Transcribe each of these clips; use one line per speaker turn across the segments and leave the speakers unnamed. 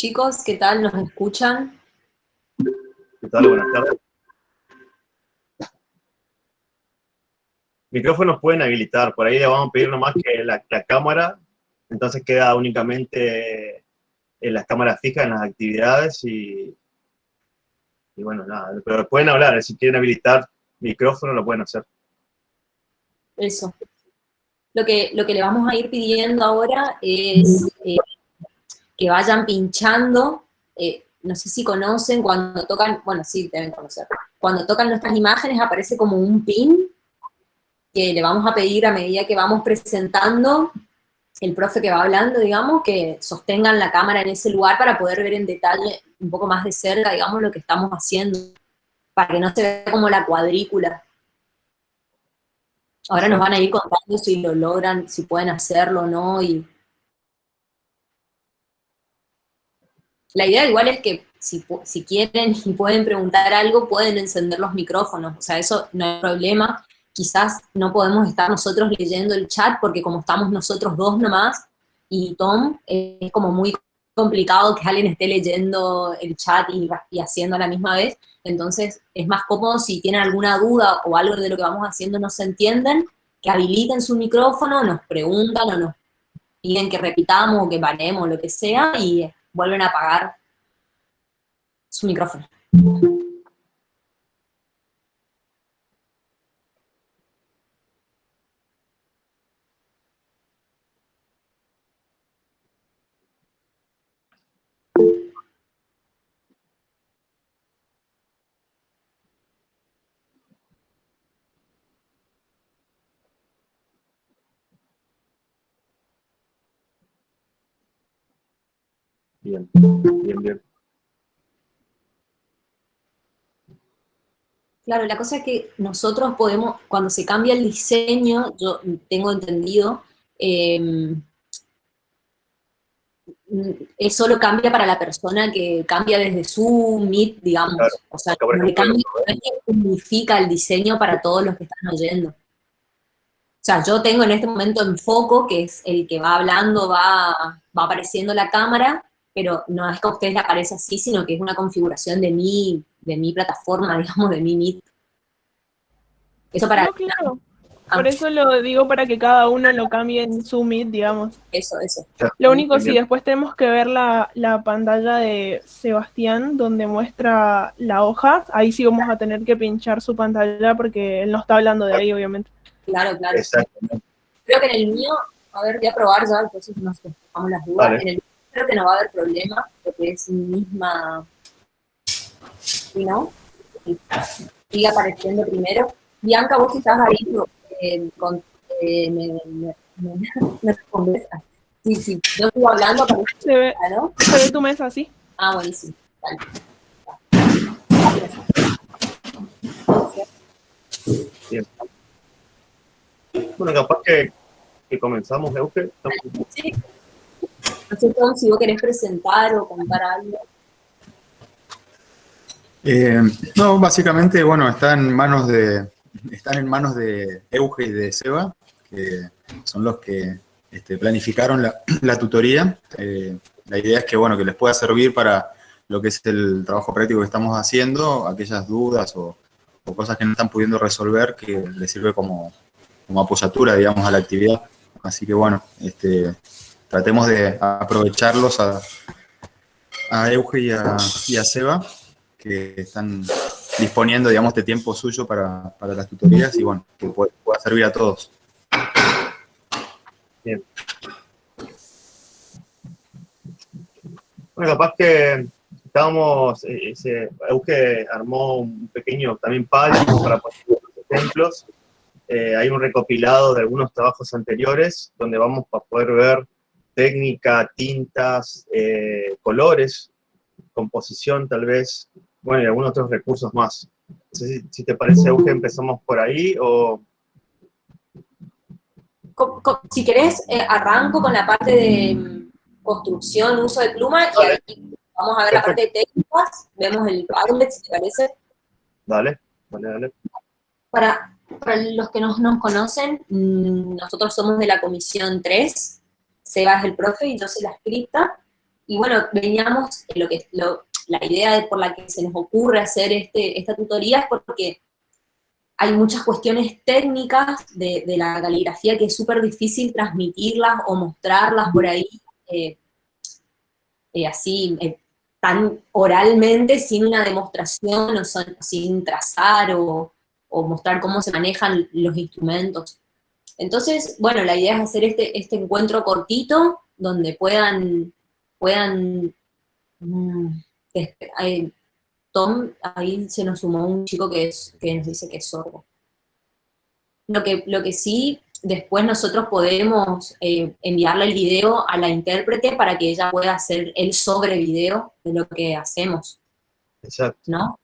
Chicos, ¿qué tal? ¿Nos escuchan?
¿Qué tal? Buenas tardes. Micrófonos pueden habilitar, por ahí le vamos a pedir nomás que la cámara, entonces queda únicamente en las cámaras fijas en las actividades y bueno, nada, pero pueden hablar, si quieren habilitar micrófono lo pueden hacer.
Eso. Lo que le vamos a ir pidiendo ahora es que vayan pinchando, no sé si conocen, cuando tocan, bueno, sí, deben conocer, cuando tocan nuestras imágenes aparece como un pin que le vamos a pedir a medida que vamos presentando, el profe que va hablando, digamos, que sostengan la cámara en ese lugar para poder ver en detalle, un poco más de cerca, digamos, lo que estamos haciendo, para que no se vea como la cuadrícula. Ahora nos van a ir contando si lo logran, si pueden hacerlo o no. Y la idea igual es que si quieren y pueden preguntar algo, pueden encender los micrófonos. O sea, eso no hay problema. Quizás no podemos estar nosotros leyendo el chat porque como estamos nosotros dos nomás y Tom, es como muy complicado que alguien esté leyendo el chat y haciendo a la misma vez. Entonces es más cómodo si tienen alguna duda o algo de lo que vamos haciendo no se entienden, que habiliten su micrófono, nos preguntan o nos piden que repitamos o que paremos, lo que sea, y vuelven a apagar su micrófono.
Bien, bien, bien.
Claro, la cosa es que nosotros podemos, cuando se cambia el diseño, yo tengo entendido, eso solo cambia para la persona que cambia desde su Meet, digamos.
Claro.
O sea,
Acá, por
no le
ejemplo,
cambia, no es que unifica el diseño para todos los que están oyendo. O sea, yo tengo en este momento en foco, que es el que va hablando, va apareciendo la cámara, pero no es que a ustedes le aparece así, sino que es una configuración de mi plataforma, digamos, de mi Meet. Eso para...
No, claro. Por eso lo digo, para que cada uno lo cambie en su Meet, digamos.
Eso.
Lo único,
bien,
si
bien.
después tenemos que ver la pantalla de Sebastián, donde muestra la hoja, ahí sí vamos a tener que pinchar su pantalla, porque él no está hablando de ahí, obviamente.
Claro.
Exactamente.
Creo que en el mío, a ver, voy a probar ya, entonces nos dejamos las dudas.
Vale.
En el mío creo que no va a haber problema, porque es misma, ¿no? Sigue apareciendo primero. Bianca, vos que estás ahí, me respondes. Sí, yo estoy hablando, pero ¿no?
Se ve tu mesa así.
Ah, buenísimo. Vale.
Bien. Bueno, capaz que comenzamos, Euge.
Sí. No sé, Tom, si vos querés presentar o contar algo.
No, básicamente, bueno, están en manos de Euge y de Seba, que son los que planificaron la tutoría. La idea es que, bueno, que les pueda servir para lo que es el trabajo práctico que estamos haciendo, aquellas dudas o cosas que no están pudiendo resolver, que les sirve como apoyatura, digamos, a la actividad. Así que, bueno, tratemos de aprovecharlos a Euge y a Seba, que están disponiendo, digamos, de tiempo suyo para las tutorías y, bueno, que pueda servir a todos.
Bien. Bueno, capaz que estábamos, Euge armó un pequeño también palio para poner los ejemplos. Hay un recopilado de algunos trabajos anteriores donde vamos a poder ver técnica, tintas, colores, composición tal vez, bueno, y algunos otros recursos más. No sé si te parece, Euge, empezamos por ahí o...
Si querés, arranco con la parte de construcción, uso de pluma, y ahí vamos a ver la parte de técnicas, vemos el Padlet, si te parece.
Dale.
Para los que no nos conocen, nosotros somos de la comisión 3, Seba es el profe y yo soy la escrita. Y bueno, veníamos, la idea por la que se nos ocurre hacer esta tutoría es porque hay muchas cuestiones técnicas de la caligrafía que es súper difícil transmitirlas o mostrarlas por ahí así, tan oralmente, sin una demostración o sin trazar o mostrar cómo se manejan los instrumentos. Entonces, bueno, la idea es hacer este encuentro cortito donde puedan Tom, ahí se nos sumó un chico que nos dice que es sordo. Lo que sí, después nosotros podemos enviarle el video a la intérprete para que ella pueda hacer el sobre video de lo que hacemos.
Exacto.
¿No?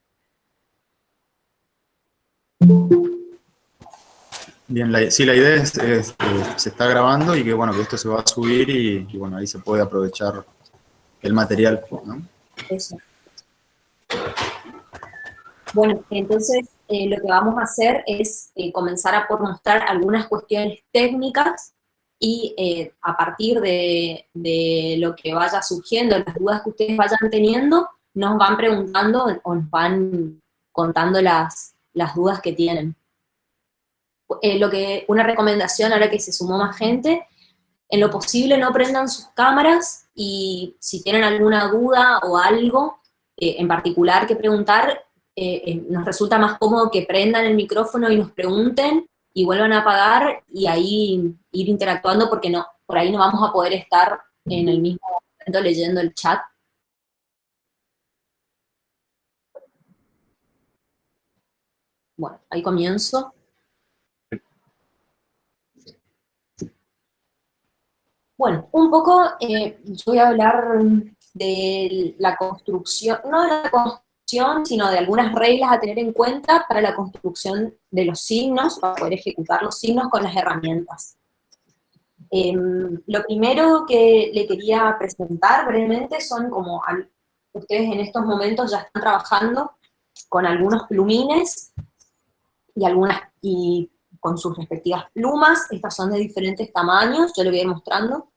Bien, sí, la idea es se está grabando y que, bueno, que esto se va a subir y, bueno, ahí se puede aprovechar el material, ¿no?
Eso. Bueno, entonces lo que vamos a hacer es comenzar por mostrar algunas cuestiones técnicas y a partir de lo que vaya surgiendo, las dudas que ustedes vayan teniendo, nos van preguntando o nos van contando las dudas que tienen. Una recomendación ahora que se sumó más gente, en lo posible no prendan sus cámaras y si tienen alguna duda o algo en particular que preguntar, nos resulta más cómodo que prendan el micrófono y nos pregunten y vuelvan a apagar y ahí ir interactuando porque por ahí no vamos a poder estar en el mismo momento leyendo el chat. Bueno, ahí comienzo. Bueno, un poco yo voy a hablar de la construcción, no de la construcción, sino de algunas reglas a tener en cuenta para la construcción de los signos, para poder ejecutar los signos con las herramientas. Lo primero que le quería presentar brevemente son como ustedes en estos momentos ya están trabajando con algunos plumines y con sus respectivas plumas. Estas son de diferentes tamaños, yo le voy a ir mostrando.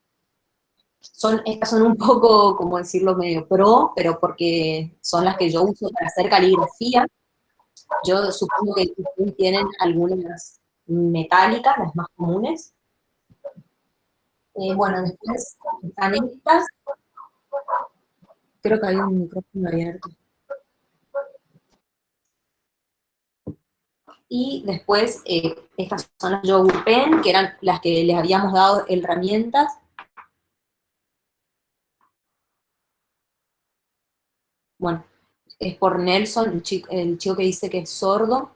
Estas son un poco, como decirlo, medio pro, pero porque son las que yo uso para hacer caligrafía. Yo supongo que ustedes tienen algunas metálicas, las más comunes. Bueno, después están estas. Creo que hay un micrófono abierto. Y después estas son las Yogurt Pen, que eran las que les habíamos dado herramientas. Bueno, es por Nelson, el chico que dice que es sordo,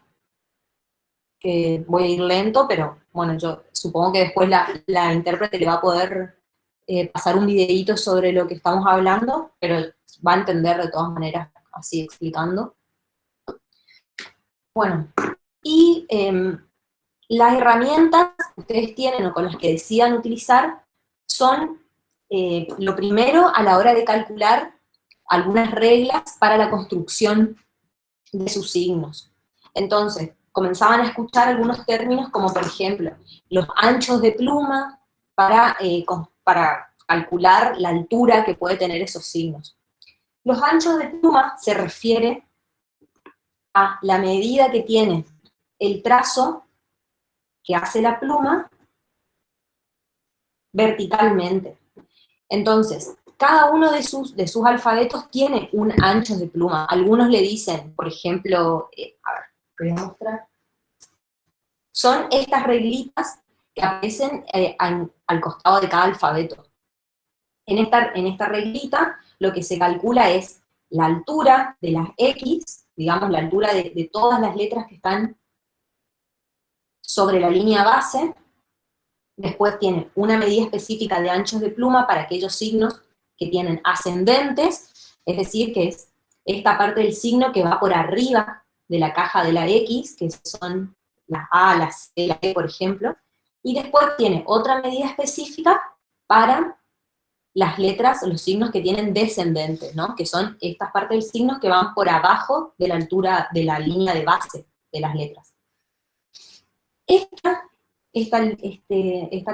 que voy a ir lento, pero bueno, yo supongo que después la intérprete le va a poder pasar un videíto sobre lo que estamos hablando, pero va a entender de todas maneras, así explicando. Bueno, y las herramientas que ustedes tienen o con las que decidan utilizar son, lo primero, a la hora de calcular algunas reglas para la construcción de sus signos. Entonces, comenzaban a escuchar algunos términos como, por ejemplo, los anchos de pluma para calcular la altura que puede tener esos signos. Los anchos de pluma se refiere a la medida que tiene el trazo que hace la pluma verticalmente. Entonces, cada uno de sus alfabetos tiene un ancho de pluma. Algunos le dicen, por ejemplo, a ver, voy a mostrar. Son estas reglitas que aparecen al costado de cada alfabeto. En esta reglita, lo que se calcula es la altura de las X, digamos, la altura de todas las letras que están sobre la línea base. Después tiene una medida específica de anchos de pluma para aquellos signos que tienen ascendentes, es decir, que es esta parte del signo que va por arriba de la caja de la X, que son las A, las C, la E, por ejemplo, y después tiene otra medida específica para las letras, los signos que tienen descendentes, ¿no? Que son estas partes del signo que van por abajo de la altura de la línea de base de las letras. Esta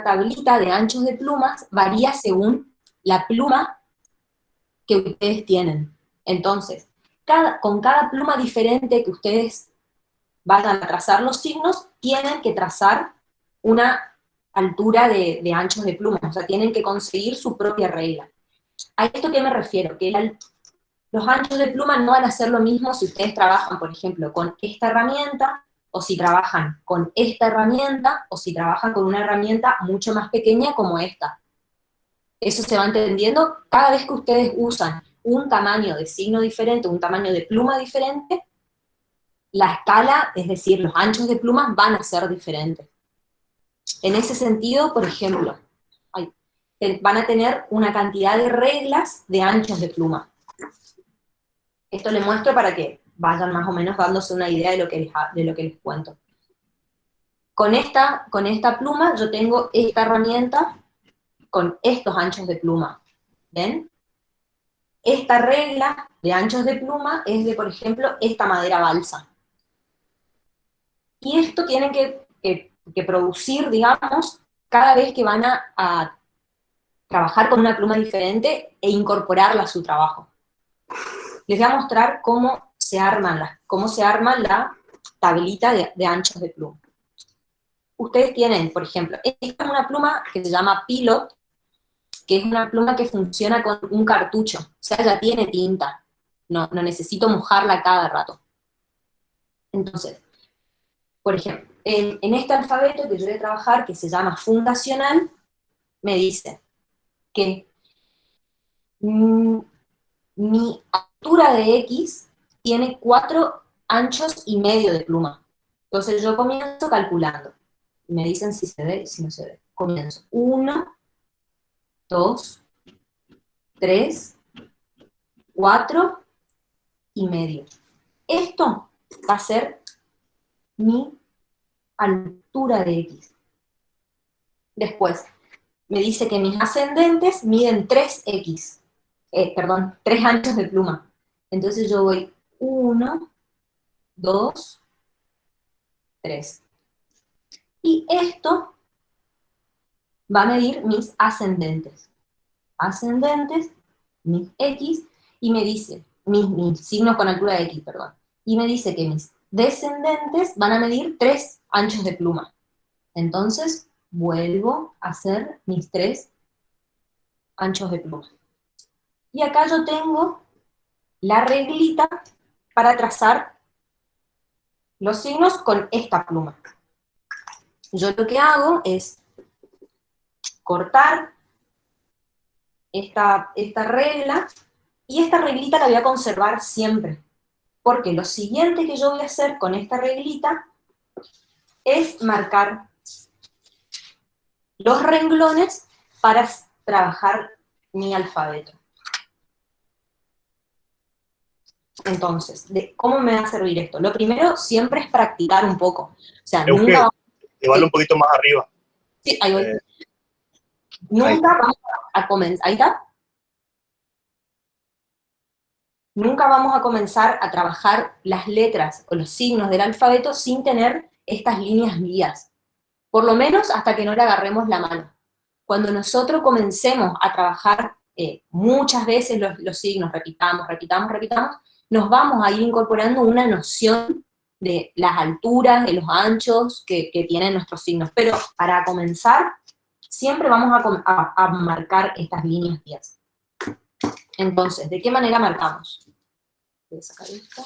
tablita de anchos de plumas varía según la pluma que ustedes tienen. Entonces, con cada pluma diferente que ustedes vayan a trazar los signos, tienen que trazar una altura de anchos de pluma, o sea, tienen que conseguir su propia regla. ¿A esto qué me refiero? Que los anchos de pluma no van a ser lo mismo si ustedes trabajan, por ejemplo, con esta herramienta, o si trabajan con esta herramienta, o si trabajan con una herramienta mucho más pequeña como esta. Eso se va entendiendo cada vez que ustedes usan un tamaño de signo diferente, un tamaño de pluma diferente, la escala, es decir, los anchos de plumas van a ser diferentes. En ese sentido, por ejemplo, van a tener una cantidad de reglas de anchos de pluma. Esto les muestro para que vayan más o menos dándose una idea de lo que les cuento. Con esta pluma yo tengo esta herramienta con estos anchos de pluma. ¿Ven? Esta regla de anchos de pluma es de, por ejemplo, esta madera balsa. Y esto tienen que producir, digamos, cada vez que van a trabajar con una pluma diferente e incorporarla a su trabajo. Les voy a mostrar cómo se arma la tablita de anchos de pluma. Ustedes tienen, por ejemplo, esta es una pluma que se llama Pilot, que es una pluma que funciona con un cartucho, o sea, ya tiene tinta, no necesito mojarla cada rato. Entonces, por ejemplo, en este alfabeto que yo voy a trabajar, que se llama fundacional, me dice que mi altura de X tiene 4 anchos y medio de pluma. Entonces yo comienzo calculando. Me dicen si se ve y si no se ve. Comienzo. 1, 2, 3, 4 y medio. Esto va a ser mi altura de X. Después, me dice que mis ascendentes miden 3X. 3 anchos de pluma. Entonces yo voy 1, 2, 3. Y esto va a medir mis ascendentes. Ascendentes, mis X, y me dice, mis signos con altura de X, perdón. Y me dice que mis descendentes van a medir 3 anchos de pluma. Entonces, vuelvo a hacer mis 3 anchos de pluma. Y acá yo tengo la reglita para trazar los signos con esta pluma. Yo lo que hago es cortar esta regla, y esta reglita la voy a conservar siempre, porque lo siguiente que yo voy a hacer con esta reglita es marcar los renglones para trabajar mi alfabeto. Entonces, ¿cómo me va a servir esto? Lo primero siempre es practicar un poco. O sea, nunca...
Llevarlo un poquito más arriba.
Sí, ahí voy. Nunca vamos a comenzar... ¿Ahí está? Nunca vamos a comenzar a trabajar las letras o los signos del alfabeto sin tener estas líneas guías. Por lo menos hasta que no le agarremos la mano. Cuando nosotros comencemos a trabajar muchas veces los signos, repitamos, nos vamos a ir incorporando una noción de las alturas, de los anchos que tienen nuestros signos. Pero para comenzar, siempre vamos a marcar estas líneas guías. Entonces, ¿de qué manera marcamos? Voy a sacar esto.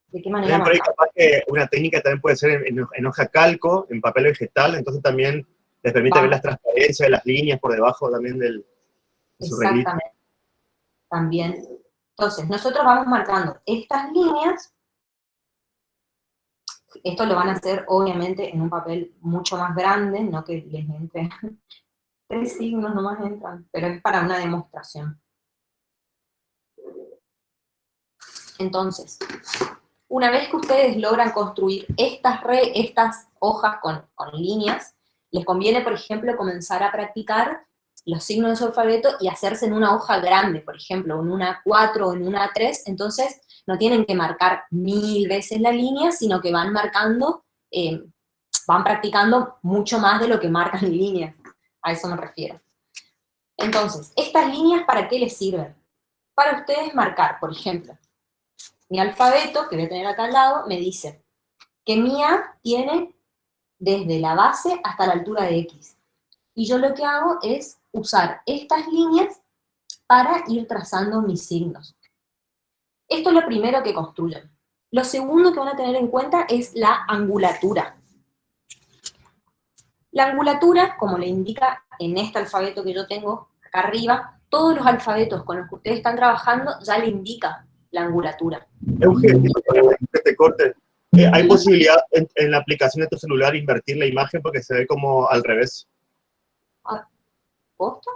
¿De qué manera
marcamos? Por ahí capaz que una técnica también puede ser en hoja calco, en papel vegetal, entonces también les permite ver las transparencias de las líneas por debajo también de su reglita.
Exactamente. También. Entonces, nosotros vamos marcando estas líneas. Esto lo van a hacer, obviamente, en un papel mucho más grande, no que les entre 3 signos nomás entran, pero es para una demostración. Entonces, una vez que ustedes logran construir estas hojas con líneas, les conviene, por ejemplo, comenzar a practicar los signos de su alfabeto y hacerse en una hoja grande, por ejemplo, en una 4 o en una 3, entonces no tienen que marcar 1000 veces la línea, sino que van marcando, van practicando mucho más de lo que marcan líneas. a eso me refiero. Entonces, ¿estas líneas para qué les sirven? Para ustedes marcar, por ejemplo, mi alfabeto, que voy a tener acá al lado, me dice que mi A tiene desde la base hasta la altura de X. Y yo lo que hago es usar estas líneas para ir trazando mis signos. Esto es lo primero que construyen. Lo segundo que van a tener en cuenta es la angulatura. La angulatura, como le indica en este alfabeto que yo tengo acá arriba, todos los alfabetos con los que ustedes están trabajando ya le indica la angulatura.
Eugenio, que te corte. ¿Hay posibilidad en la aplicación de tu celular invertir la imagen porque se ve como al revés?
¿Posta?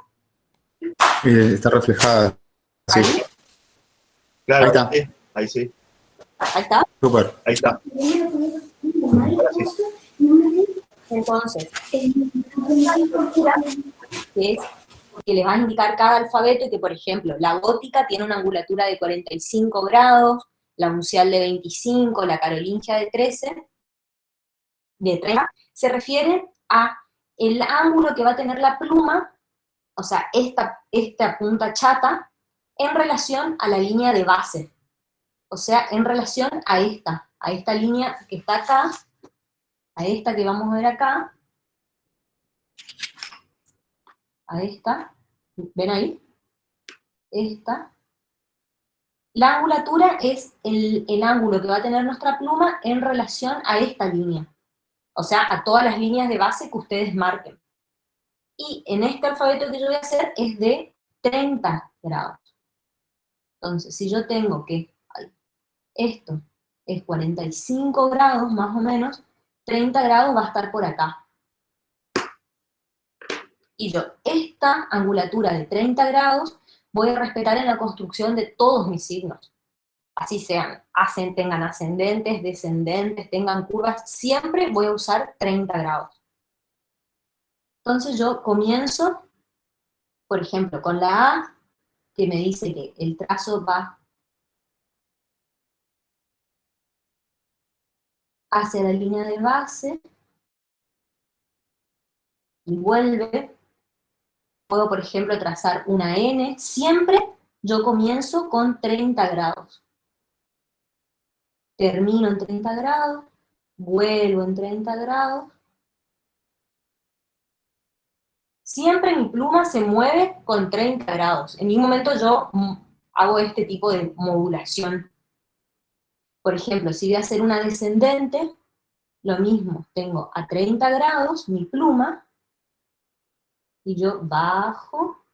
Está reflejada. Sí.
¿Ahí?
Claro,
Ahí está.
sí, ahí sí.
¿Ahí está?
Súper.
Ahí está. Ahora sí.
Entonces, que es que le va a indicar cada alfabeto y que, por ejemplo, la gótica tiene una angulatura de 45 grados, la uncial de 25, la carolingia de 13, de 30, se refiere a el ángulo que va a tener la pluma, o sea, esta punta chata, en relación a la línea de base. O sea, en relación a esta línea que está acá, a esta que vamos a ver acá, a esta, ¿ven ahí? Esta. La angulatura es el ángulo que va a tener nuestra pluma en relación a esta línea. O sea, a todas las líneas de base que ustedes marquen. Y en este alfabeto que yo voy a hacer es de 30 grados. Entonces, si yo tengo que esto es 45 grados más o menos, 30 grados va a estar por acá. Y yo esta angulatura de 30 grados voy a respetar en la construcción de todos mis signos. Así sean, tengan ascendentes, descendentes, tengan curvas, siempre voy a usar 30 grados. Entonces yo comienzo, por ejemplo, con la A, que me dice que el trazo va hacia la línea de base, y vuelve. Puedo, por ejemplo, trazar una N. Siempre yo comienzo con 30 grados. Termino en 30 grados, vuelvo en 30 grados. Siempre mi pluma se mueve con 30 grados. En ningún momento yo hago este tipo de modulación. Por ejemplo, si voy a hacer una descendente, lo mismo, tengo a 30 grados mi pluma, y yo bajo,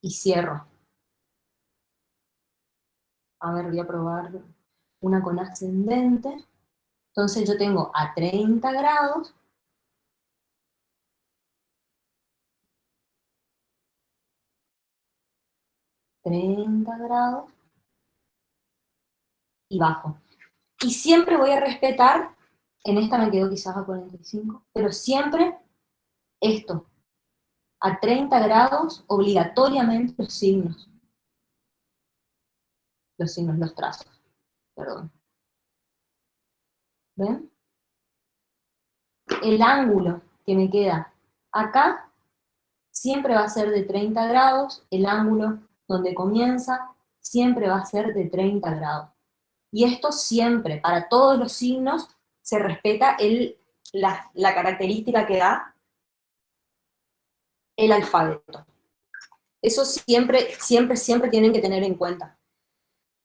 y cierro. A ver, voy a probar una con ascendente. Entonces yo tengo a 30 grados, y bajo. Y siempre voy a respetar, en esta me quedo quizás a 45, pero siempre esto, a 30 grados, obligatoriamente los signos, los trazos, perdón. ¿Ven? El ángulo que me queda acá siempre va a ser de 30 grados, el ángulo donde comienza siempre va a ser de 30 grados. Y esto siempre, para todos los signos, se respeta la característica que da el alfabeto. Eso siempre, siempre, siempre tienen que tener en cuenta.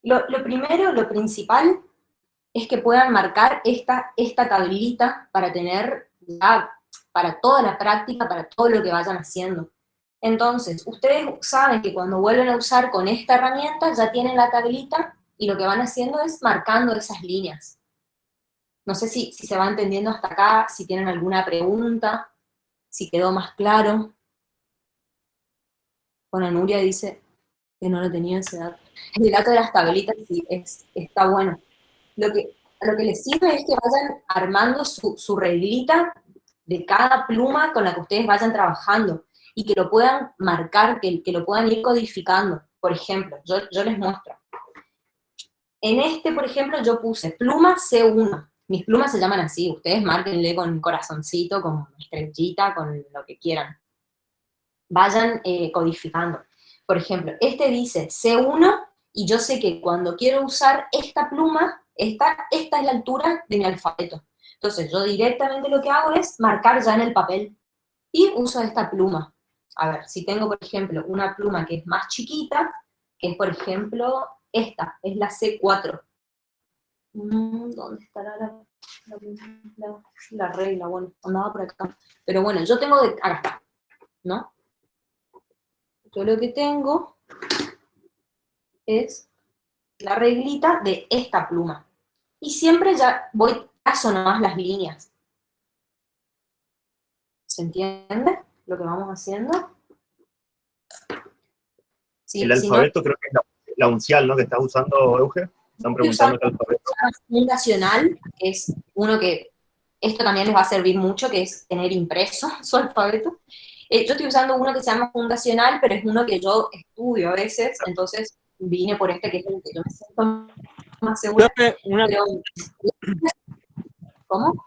Lo primero, lo principal, es que puedan marcar esta tablita para tener ya, para toda la práctica, para todo lo que vayan haciendo. Entonces, ustedes saben que cuando vuelven a usar con esta herramienta, ya tienen la tablita, y lo que van haciendo es marcando esas líneas. No sé si se va entendiendo hasta acá, si tienen alguna pregunta, si quedó más claro. Bueno, Nuria dice que no lo tenía ese dato. El dato de las tablitas sí, está bueno. Lo que les sirve es que vayan armando su reglita de cada pluma con la que ustedes vayan trabajando, y que lo puedan marcar, que lo puedan ir codificando. Por ejemplo, yo les muestro. En este, por ejemplo, yo puse pluma C1. Mis plumas se llaman así, ustedes márquenle con corazoncito, con estrellita, con lo que quieran. Vayan codificando. Por ejemplo, este dice C1 y yo sé que cuando quiero usar esta pluma, esta es la altura de mi alfabeto. Entonces yo directamente lo que hago es marcar ya en el papel y uso esta pluma. A ver, si tengo, por ejemplo, una pluma que es más chiquita, que es, por ejemplo, esta, es la C4. ¿Dónde estará la regla? Bueno, andaba por acá. Pero bueno, yo tengo de... Acá está, ¿no? Yo lo que tengo es la reglita de esta pluma. Y siempre ya voy, trazo nomás las líneas. ¿Se entiende lo que vamos haciendo?
El
Si no,
alfabeto creo que es la uncial, ¿no? Que estás usando, Euge. Están
estoy usando
preguntando qué alfabeto.
fundacional, que es uno que, esto también les va a servir mucho, que es tener impreso su alfabeto. Yo estoy usando uno que se llama fundacional, pero es uno que yo estudio a veces, entonces vine por este que es el que yo me siento más segura.
Profe,
Pero, ¿cómo?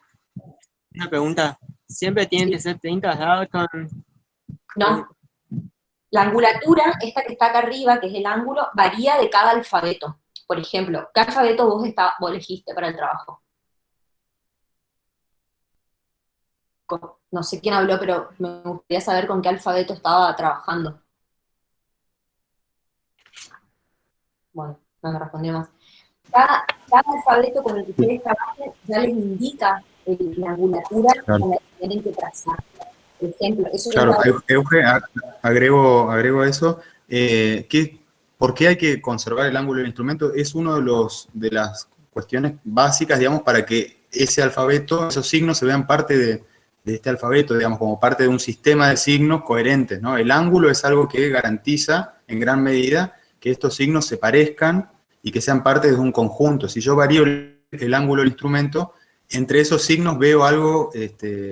una pregunta. ¿Siempre tienen que ser 30 grados con...?
No. La angulatura, esta que está acá arriba, que es el ángulo, varía de cada alfabeto. Por ejemplo, ¿qué alfabeto vos elegiste para el trabajo? No sé quién habló, pero me gustaría saber con qué alfabeto estaba trabajando. Bueno, no me respondió más. Cada alfabeto con el que ustedes trabajen ya les indica la angulatura
Claro.
con la que tienen que trazar. Por ejemplo, eso
Claro,
yo
Euge, agrego a eso. ¿Por qué hay que conservar el ángulo del instrumento? Es uno de las cuestiones básicas, digamos, para que ese alfabeto, esos signos se vean parte de este alfabeto, digamos, como parte de un sistema de signos coherentes, ¿no? El ángulo es algo que garantiza, en gran medida, que estos signos se parezcan y que sean parte de un conjunto. Si yo varío el ángulo del instrumento, entre esos signos veo algo,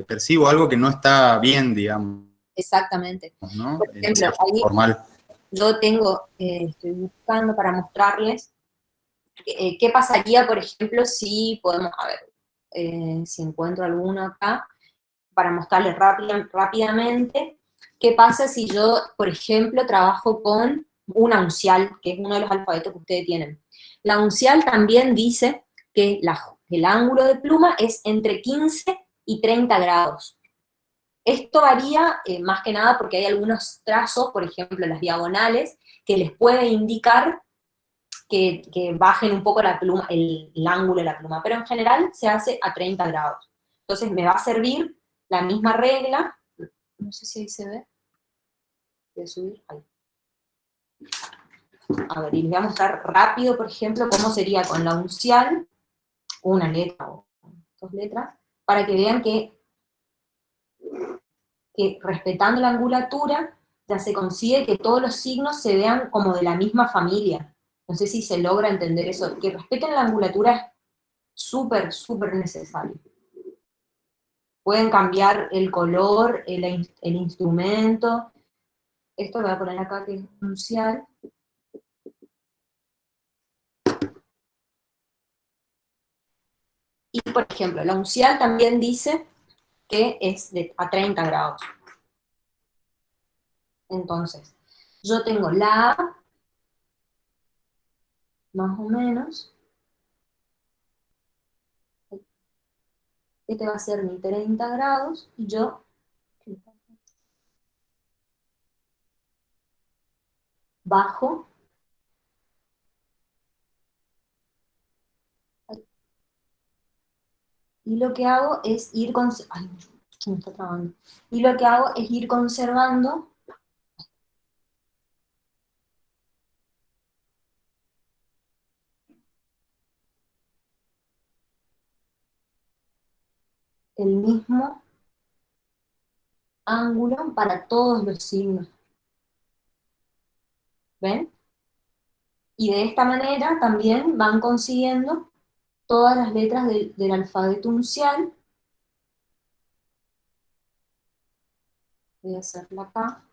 percibo algo que no está bien, digamos,
exactamente.
¿no?
Por ejemplo, ahí
Formal.
yo tengo, estoy buscando para mostrarles qué pasaría, por ejemplo, si podemos, a ver, si encuentro alguno acá, para mostrarles rápidamente, qué pasa si yo, por ejemplo, trabajo con una uncial, que es uno de los alfabetos que ustedes tienen. La uncial también dice que el ángulo de pluma es entre 15 y 30 grados. Esto varía más que nada porque hay algunos trazos, por ejemplo las diagonales, que les puede indicar que bajen un poco la pluma, el ángulo de la pluma, pero en general se hace a 30 grados. Entonces me va a servir la misma regla, no sé si ahí se ve, voy a subir, ahí. A ver, y les voy a mostrar rápido, por ejemplo, cómo sería con la uncial, una letra o dos letras, para que vean que respetando la angulatura ya se consigue que todos los signos se vean como de la misma familia. No sé si se logra entender eso. Que respeten la angulatura es súper, súper necesario. Pueden cambiar el color, el instrumento. Esto lo voy a poner acá que es uncial. Y por ejemplo, la uncial también dice que es a 30 grados. Entonces, yo tengo la A, más o menos. Este va a ser mi 30 grados, y yo bajo, y lo que hago es ir conservando, me está trabando. Y lo que hago es ir conservando el mismo ángulo para todos los signos. ¿Ven? Y de esta manera también van consiguiendo todas las letras del alfabeto uncial. Voy a hacerla acá.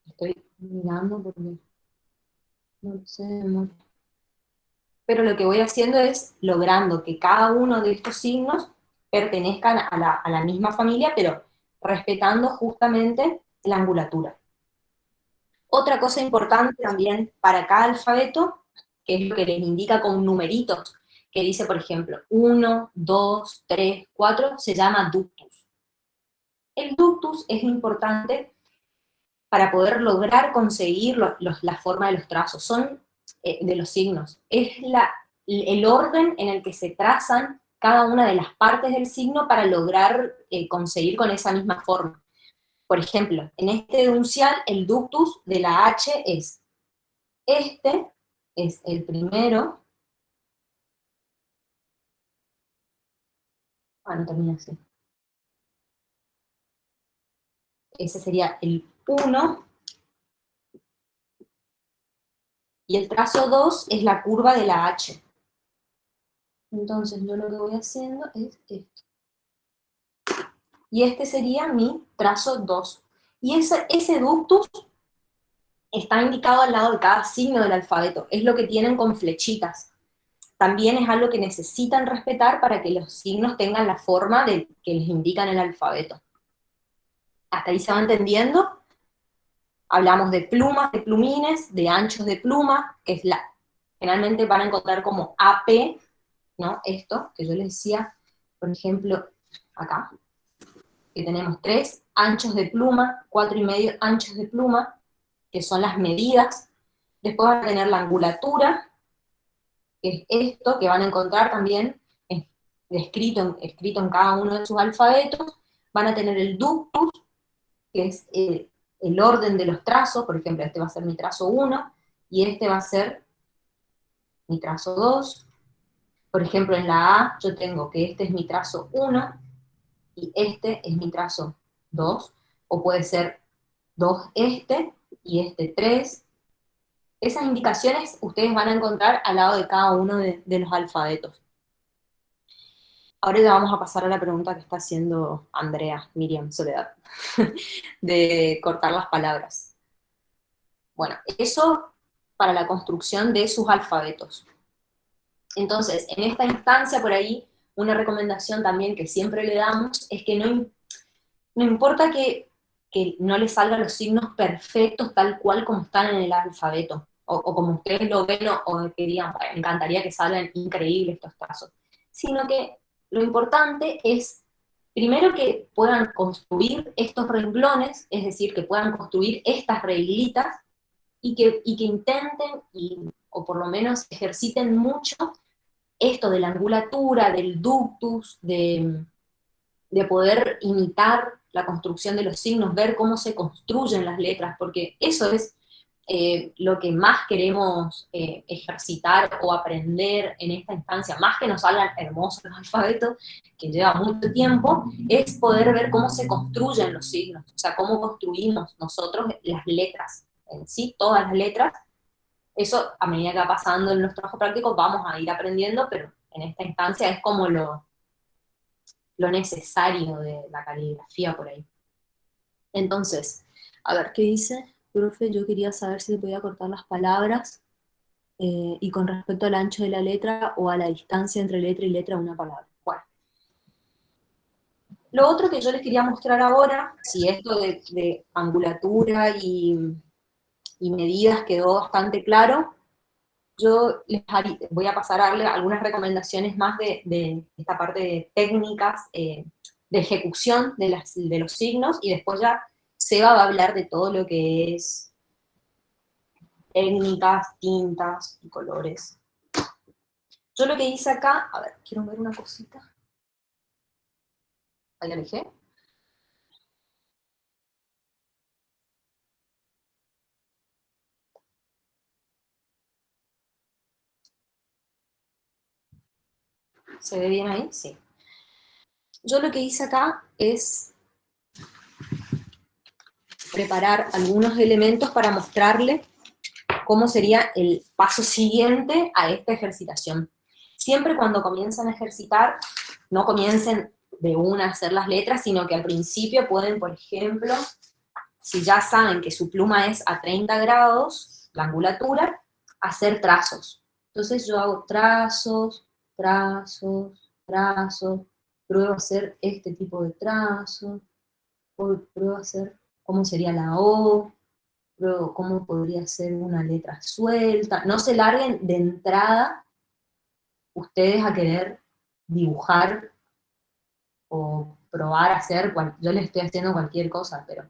Estoy mirando porque No sé de memoria. Pero lo que voy haciendo es logrando que cada uno de estos signos pertenezcan a la misma familia, pero respetando justamente la angulatura. Otra cosa importante también para cada alfabeto, que es lo que les indica con numeritos, que dice, por ejemplo, 1, 2, 3, 4, se llama ductus. El ductus es importante para poder lograr conseguir la forma de los trazos, son de los signos. Es el orden en el que se trazan cada una de las partes del signo para lograr conseguir con esa misma forma. Por ejemplo, en este denuncial, el ductus de la H es, este es el primero, no termina así. Ese sería el 1, y el trazo 2 es la curva de la H. Entonces yo lo que voy haciendo es esto. Y este sería mi trazo 2. Y ese ductus está indicado al lado de cada signo del alfabeto, es lo que tienen con flechitas. También es algo que necesitan respetar para que los signos tengan la forma que les indican el alfabeto. ¿Hasta ahí se va entendiendo? Hablamos de plumas, de plumines, de anchos de pluma, que es generalmente van a encontrar como AP, ¿no? Esto, que yo les decía, por ejemplo, acá, que tenemos 3 anchos de pluma, 4,5 anchos de pluma, que son las medidas. Después van a tener la angulatura, que es esto, que van a encontrar también escrito en cada uno de sus alfabetos. Van a tener el ductus, que es el orden de los trazos. Por ejemplo, este va a ser mi trazo 1, y este va a ser mi trazo 2. Por ejemplo, en la A yo tengo que este es mi trazo 1, y este es mi trazo 2, o puede ser 2 este, y este 3. Esas indicaciones ustedes van a encontrar al lado de cada uno de los alfabetos. Ahora ya vamos a pasar a la pregunta que está haciendo Andrea, Miriam, Soledad, de cortar las palabras. Bueno, eso para la construcción de sus alfabetos. Entonces, en esta instancia por ahí, una recomendación también que siempre le damos es que no importa que no les salgan los signos perfectos tal cual como están en el alfabeto, o como ustedes lo ven, o que digan, me encantaría que salgan increíbles estos trazos, sino que lo importante es, primero, que puedan construir estos renglones, es decir, que puedan construir estas reglitas, y que intenten, o por lo menos ejerciten mucho, esto de la angulatura, del ductus, de poder imitar la construcción de los signos, ver cómo se construyen las letras, porque eso es lo que más queremos ejercitar o aprender en esta instancia, más que nos salgan hermosos los alfabetos, que lleva mucho tiempo, es poder ver cómo se construyen los signos, o sea, cómo construimos nosotros las letras, en sí, todas las letras. Eso, a medida que va pasando en los trabajos prácticos, vamos a ir aprendiendo, pero en esta instancia es como lo necesario de la caligrafía por ahí. Entonces, a ver, ¿qué dice? Profe, yo quería saber si se podía cortar las palabras, y con respecto al ancho de la letra o a la distancia entre letra y letra una palabra. Bueno. Lo otro que yo les quería mostrar ahora, si esto de angulatura y medidas quedó bastante claro, yo voy a pasar a darle algunas recomendaciones más de esta parte de técnicas, de ejecución de los signos, y después ya Seba va a hablar de todo lo que es técnicas, tintas y colores. Yo lo que hice acá, a ver, quiero ver una cosita. Ahí la dejé. ¿Se ve bien ahí? Sí. Yo lo que hice acá es preparar algunos elementos para mostrarle cómo sería el paso siguiente a esta ejercitación. Siempre cuando comiencen a ejercitar, no comiencen de una a hacer las letras, sino que al principio pueden, por ejemplo, si ya saben que su pluma es a 30 grados, la angulatura, hacer trazos. Entonces yo hago trazos, trazos, trazos, pruebo a hacer este tipo de trazos, pruebo a hacer cómo sería la O, pruebo cómo podría ser una letra suelta. No se larguen de entrada ustedes a querer dibujar o probar a hacer, yo les estoy haciendo cualquier cosa, pero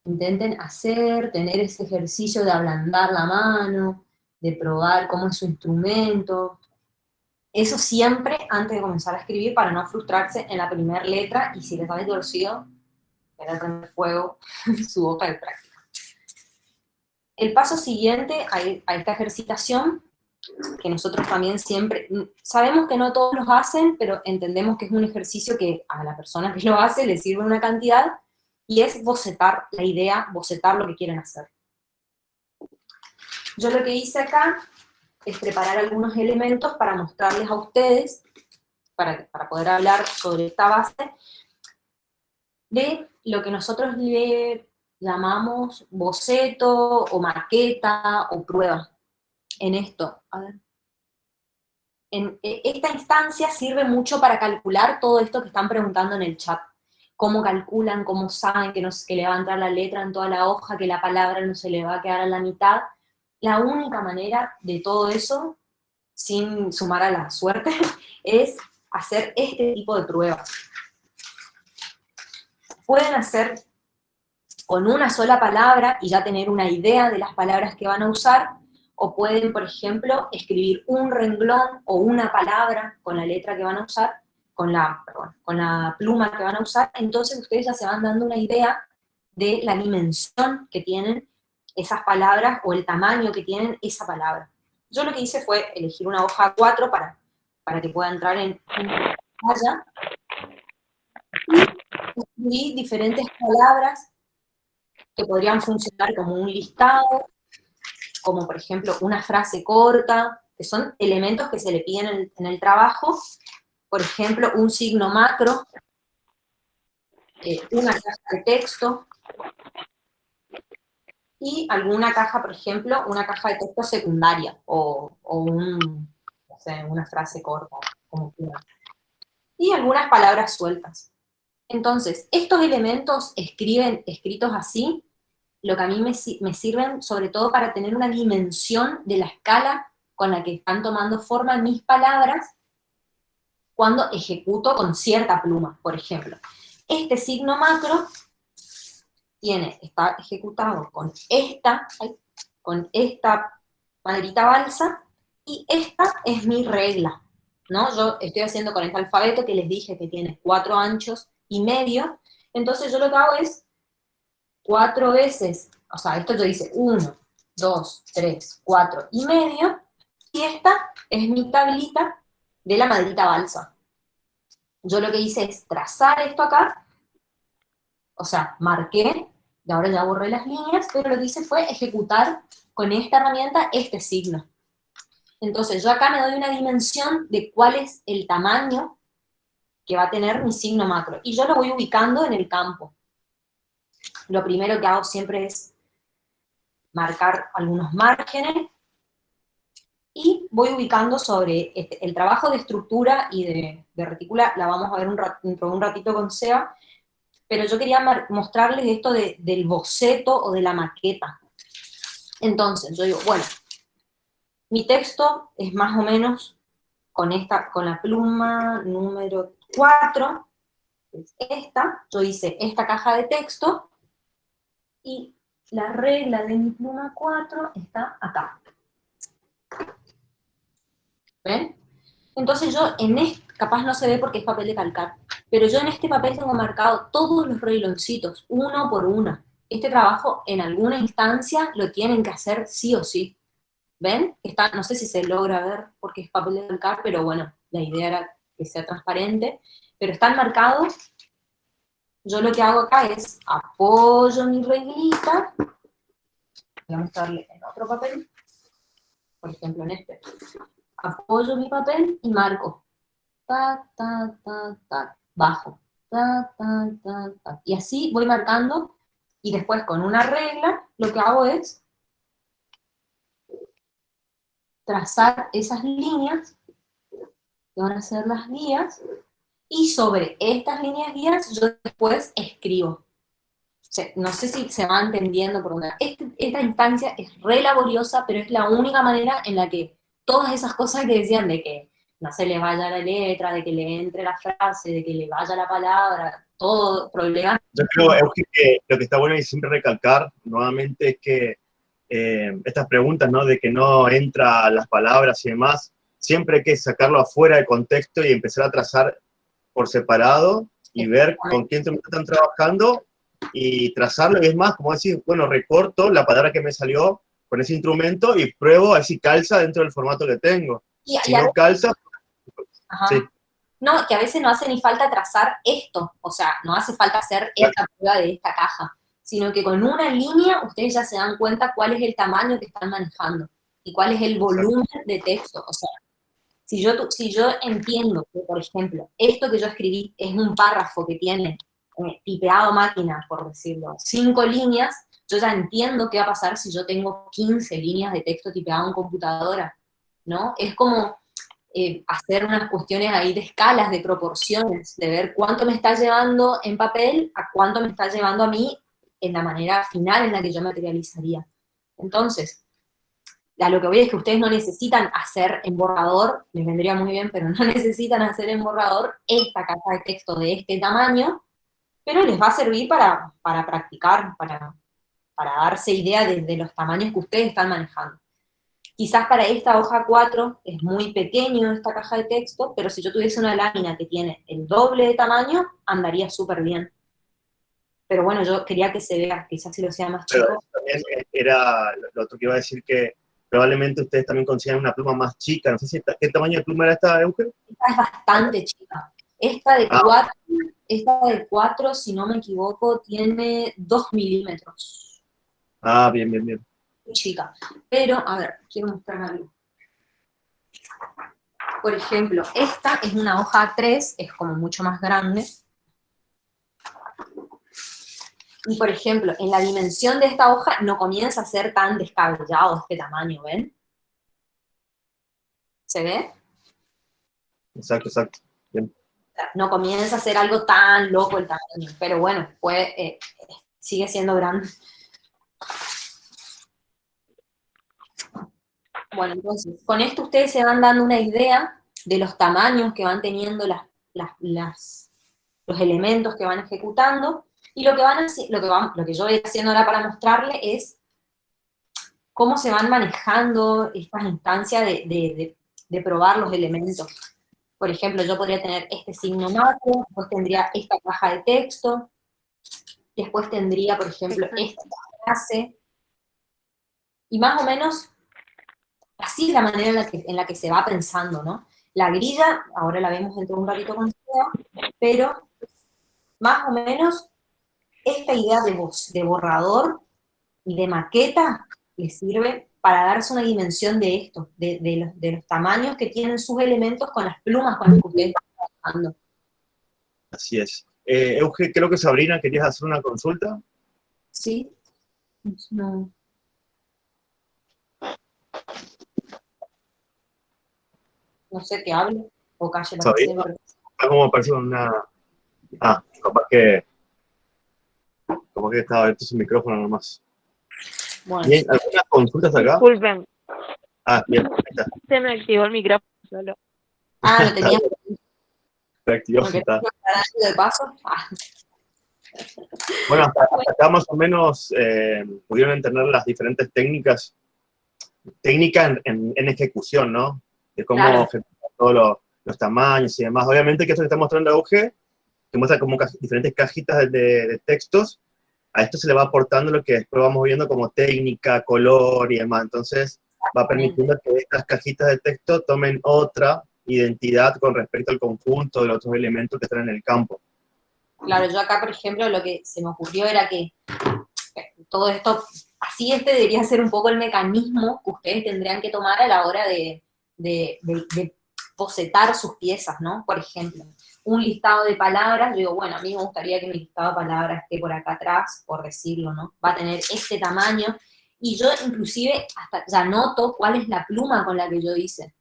intenten hacer, tener ese ejercicio de ablandar la mano, de probar cómo es su instrumento. Eso siempre antes de comenzar a escribir para no frustrarse en la primera letra y si les sale torcido, querer prender fuego su hoja de práctica. El paso siguiente a esta ejercitación, que nosotros también siempre, sabemos que no todos los hacen, pero entendemos que es un ejercicio que a la persona que lo hace le sirve una cantidad, y es bocetar la idea, bocetar lo que quieren hacer. Yo lo que hice acá es preparar algunos elementos para mostrarles a ustedes, para poder hablar sobre esta base, de lo que nosotros le llamamos boceto, o maqueta, o prueba. En esto, a ver. En esta instancia sirve mucho para calcular todo esto que están preguntando en el chat. Cómo calculan, cómo saben que le va a entrar la letra en toda la hoja, que la palabra no se le va a quedar a la mitad. La única manera de todo eso, sin sumar a la suerte, es hacer este tipo de pruebas. Pueden hacer con una sola palabra y ya tener una idea de las palabras que van a usar, o pueden, por ejemplo, escribir un renglón o una palabra con la letra que van a usar, con la pluma que van a usar. Entonces ustedes ya se van dando una idea de la dimensión que tienen esas palabras o el tamaño que tienen esa palabra. Yo lo que hice fue elegir una hoja 4 para que pueda entrar en pantalla, y escribí diferentes palabras que podrían funcionar como un listado, como por ejemplo una frase corta, que son elementos que se le piden en el trabajo. Por ejemplo, un signo macro, una caja de texto, y alguna caja, por ejemplo, una caja de texto secundaria, o no sé, una frase corta, como quieran. Y algunas palabras sueltas. Entonces, estos elementos escritos así, lo que a mí me sirven sobre todo para tener una dimensión de la escala con la que están tomando forma mis palabras cuando ejecuto con cierta pluma. Por ejemplo, este signo macro está ejecutado con esta maderita balsa, y esta es mi regla, ¿no? Yo estoy haciendo con este alfabeto que les dije que tiene 4 anchos y medio, entonces yo lo que hago es 4 veces, o sea, esto yo hice 1, 2, 3, 4 y medio, y esta es mi tablita de la maderita balsa. Yo lo que hice es trazar esto acá, o sea, marqué, y ahora ya borré las líneas, pero lo que hice fue ejecutar con esta herramienta este signo. Entonces yo acá me doy una dimensión de cuál es el tamaño que va a tener mi signo macro, y yo lo voy ubicando en el campo. Lo primero que hago siempre es marcar algunos márgenes, y voy ubicando sobre el trabajo de estructura y de retícula, la vamos a ver dentro de un ratito con Seba, pero yo quería mostrarles esto del boceto o de la maqueta. Entonces, yo digo, bueno, mi texto es más o menos con la pluma número 4, es esta, yo hice esta caja de texto, y la regla de mi pluma 4 está acá. ¿Ven? Entonces yo capaz no se ve porque es papel de calcar, pero yo en este papel tengo marcado todos los rengloncitos, uno por uno. Este trabajo en alguna instancia lo tienen que hacer sí o sí. ¿Ven? No sé si se logra ver porque es papel de calcar, pero bueno, la idea era que sea transparente, pero están marcados. Yo lo que hago acá es apoyo mi reglita, voy a mostrarle en otro papel, por ejemplo en este. Apoyo mi papel y marco. Ta, ta, ta, ta, bajo. Ta, ta, ta, ta. Y así voy marcando, y después con una regla lo que hago es trazar esas líneas, que van a ser las guías, y sobre estas líneas guías yo después escribo. O sea, no sé si se va entendiendo por dónde. Esta instancia es re laboriosa, pero es la única manera en la que todas esas cosas que decían de que no se le vaya la letra, de que le entre la frase, de que le vaya la palabra, todo problema.
Yo creo, Euge, que lo que está bueno y siempre recalcar nuevamente es que estas preguntas, ¿no? De que no entra las palabras y demás, siempre hay que sacarlo afuera de contexto y empezar a trazar por separado y ver con quién están trabajando y trazarlo. Y es más, como decir, bueno, recorto la palabra que me salió con ese instrumento y pruebo a ver si calza dentro del formato que tengo. Si no calza, sí.
No, que a veces no hace ni falta trazar esto, o sea, no hace falta hacer esta prueba de esta caja, sino que con una línea ustedes ya se dan cuenta cuál es el tamaño que están manejando y cuál es el volumen de texto. O sea, si yo entiendo que, por ejemplo, esto que yo escribí es un párrafo que tiene tipeado a máquina, por decirlo, 5 líneas, yo ya entiendo qué va a pasar si yo tengo 15 líneas de texto tipeado en computadora, ¿no? Es como hacer unas cuestiones ahí de escalas, de proporciones, de ver cuánto me está llevando en papel a cuánto me está llevando a mí en la manera final en la que yo materializaría. Entonces, a lo que voy es que ustedes no necesitan hacer en borrador, les vendría muy bien, pero no necesitan hacer en borrador esta caja de texto de este tamaño, pero les va a servir para practicar, para darse idea de los tamaños que ustedes están manejando. Quizás para esta hoja 4 es muy pequeño esta caja de texto, pero si yo tuviese una lámina que tiene el doble de tamaño, andaría súper bien. Pero bueno, yo quería que se vea, quizás si lo sea más chico.
Pero también era lo otro que iba a decir, que probablemente ustedes también consideran una pluma más chica. No sé si qué tamaño de pluma era esta, Euge.
Esta es bastante chica. Esta de 4, si no me equivoco, tiene 2 milímetros.
Ah, bien, bien, bien.
Chica. Pero, a ver, quiero mostrar algo. Por ejemplo, esta es una hoja 3, es como mucho más grande. Y, por ejemplo, en la dimensión de esta hoja no comienza a ser tan descabellado este tamaño, ¿ven? ¿Se ve?
Exacto, exacto. Bien.
No comienza a ser algo tan loco el tamaño, pero bueno, sigue siendo grande. Bueno, entonces, con esto ustedes se van dando una idea de los tamaños que van teniendo los elementos que van ejecutando, y lo que yo voy haciendo ahora para mostrarle es cómo se van manejando estas instancias de probar los elementos. Por ejemplo, yo podría tener este signo macro, después tendría esta caja de texto, después tendría, por ejemplo, esta frase, y más o menos así es la manera en la que se va pensando, ¿no? La grilla, ahora la vemos dentro de un ratito con Seba, pero más o menos esta idea de borrador y de maqueta les sirve para darse una dimensión de esto, de los tamaños que tienen sus elementos con las plumas con las que ustedes están trabajando.
Así es. Euge, creo que Sabrina, ¿querías hacer una consulta?
Sí. No. No sé qué hable o calle la
Sabrina, está como aparece una... Ah, capaz que estaba abierto su micrófono nomás.
Bueno.
Bien, ¿algunas consultas acá?
Disculpen.
Ah, bien, ahí está.
Se me activó el micrófono solo.
Ah, lo tenía.
Se activó,
¿No
está.
de paso? Ah.
Bueno, hasta acá más o menos pudieron entender las diferentes técnicas en ejecución, ¿no? De cómo ejecutar todos los tamaños y demás. Obviamente que esto que está mostrando Euge, que muestra como diferentes cajitas de textos, a esto se le va aportando lo que después vamos viendo como técnica, color y demás. Entonces va permitiendo que estas cajitas de texto tomen otra identidad con respecto al conjunto de los otros elementos que están en el campo.
Claro, yo acá, por ejemplo, lo que se me ocurrió era que todo esto, así debería ser un poco el mecanismo que ustedes tendrían que tomar a la hora de bocetar sus piezas, ¿no? Por ejemplo, un listado de palabras, yo digo, bueno, a mí me gustaría que mi listado de palabras esté por acá atrás, por decirlo, ¿no? Va a tener este tamaño, y yo inclusive hasta ya noto cuál es la pluma con la que yo hice.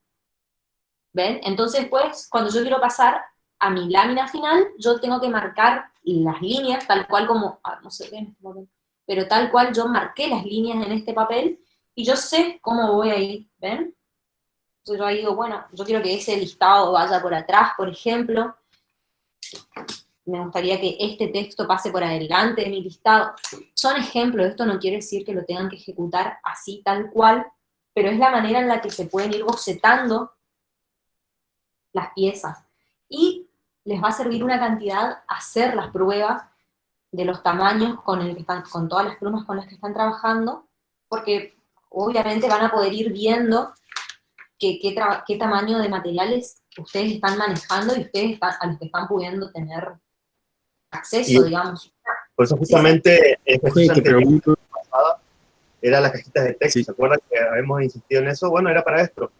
¿Ven? Entonces, pues, cuando yo quiero pasar a mi lámina final, yo tengo que marcar las líneas, tal cual como, no sé qué en este momento, pero tal cual yo marqué las líneas en este papel, y yo sé cómo voy a ir, ¿ven? Entonces yo ahí digo, bueno, yo quiero que ese listado vaya por atrás, por ejemplo, me gustaría que este texto pase por adelante de mi listado. Son ejemplos, esto no quiere decir que lo tengan que ejecutar así, tal cual, pero es la manera en la que se pueden ir bocetando las piezas. Y les va a servir una cantidad hacer las pruebas de los tamaños con, el que están, con todas las plumas con las que están trabajando, porque obviamente van a poder ir viendo qué tamaño de materiales ustedes están manejando y ustedes a los que están pudiendo tener acceso,
Y
digamos.
por eso
Sí, sí.
justamente
Jorge, te pregunto,
era las cajitas de texto,
sí,
¿se acuerdan que habíamos insistido en eso? Bueno, era para esto,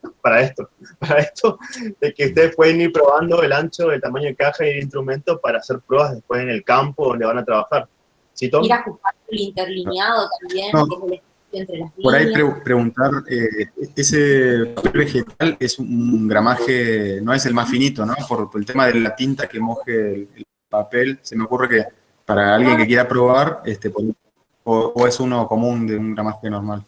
de que ustedes pueden ir probando el ancho, el tamaño de caja y el instrumento para hacer pruebas después en el campo donde van a trabajar. ¿Sí, Tom?
Ir ajustando el interlineado también,
no,
que es el espacio entre las
por ahí
líneas.
preguntar, ese papel vegetal es un gramaje, no es el más finito, ¿no? Por el tema de la tinta que moje el papel, se me ocurre que para alguien que quiera probar, o es uno común de un gramaje normal.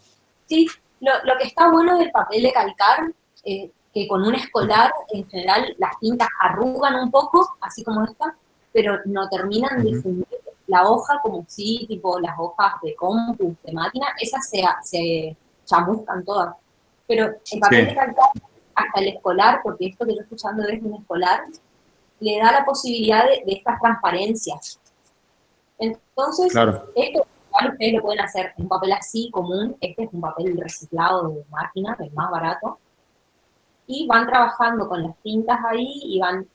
Sí, lo que está bueno del papel de calcar, que con un escolar, en general, las tintas arrugan un poco, así como esta, pero no terminan de fundir la hoja como si, tipo, las hojas de compu, de máquina, esas se chamuscan todas. Pero el papel de
Sí,
calcar, hasta el escolar, porque esto que yo estoy usando es un escolar, le da la posibilidad de estas transparencias. Entonces,
claro.
esto igual ustedes lo pueden hacer en un papel así común, este es un papel reciclado de máquina, el más barato, y van trabajando con las tintas ahí y van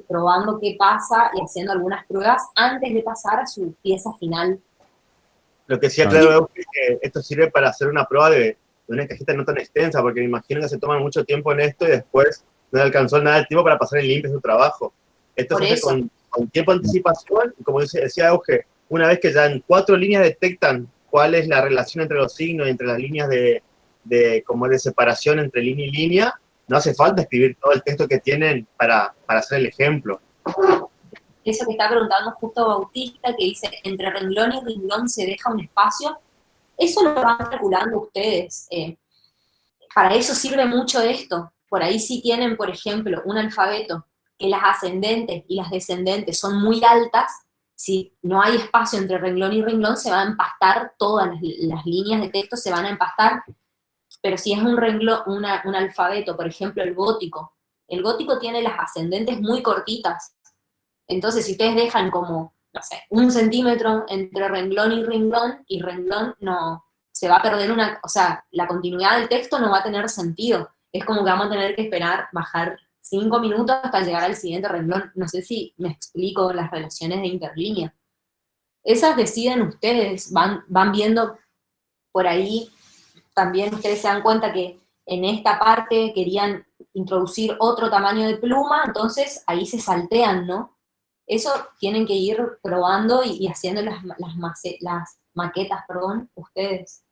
probando qué pasa y haciendo algunas pruebas antes de pasar a su pieza final.
Lo que sí
Claro.
aclaro es que esto sirve para hacer una prueba de una cajita no tan extensa, porque me imagino que se toman mucho tiempo en esto y después no le alcanzó nada el tiempo para pasar en limpio su trabajo. Esto
Por
se hace
eso,
con tiempo de anticipación, y como decía Auge, una vez que ya en 4 líneas detectan cuál es la relación entre los signos y entre las líneas como de separación entre línea y línea, no hace falta escribir todo el texto que tienen para hacer el ejemplo.
eso que está preguntando justo Bautista, que dice, entre renglón y renglón se deja un espacio, eso lo van calculando ustedes. Para eso sirve mucho esto. Por ahí si tienen, por ejemplo, un alfabeto que las ascendentes y las descendentes son muy altas, si no hay espacio entre renglón y renglón, se van a empastar todas las líneas de texto, se van a empastar. Pero si es un renglón, un alfabeto, por ejemplo, el gótico tiene las ascendentes muy cortitas. Entonces, si ustedes dejan como, no sé, 1 centímetro entre y renglón no, se va a perder o sea, la continuidad del texto no va a tener sentido. Es como que vamos a tener que esperar, bajar 5 minutos hasta llegar al siguiente renglón. No sé si me explico las relaciones de interlínea. Esas deciden ustedes, van viendo por ahí, también ustedes se dan cuenta que en esta parte querían introducir otro tamaño de pluma, entonces ahí se saltean, ¿no? Eso tienen que ir probando y haciendo las maquetas, perdón, ustedes.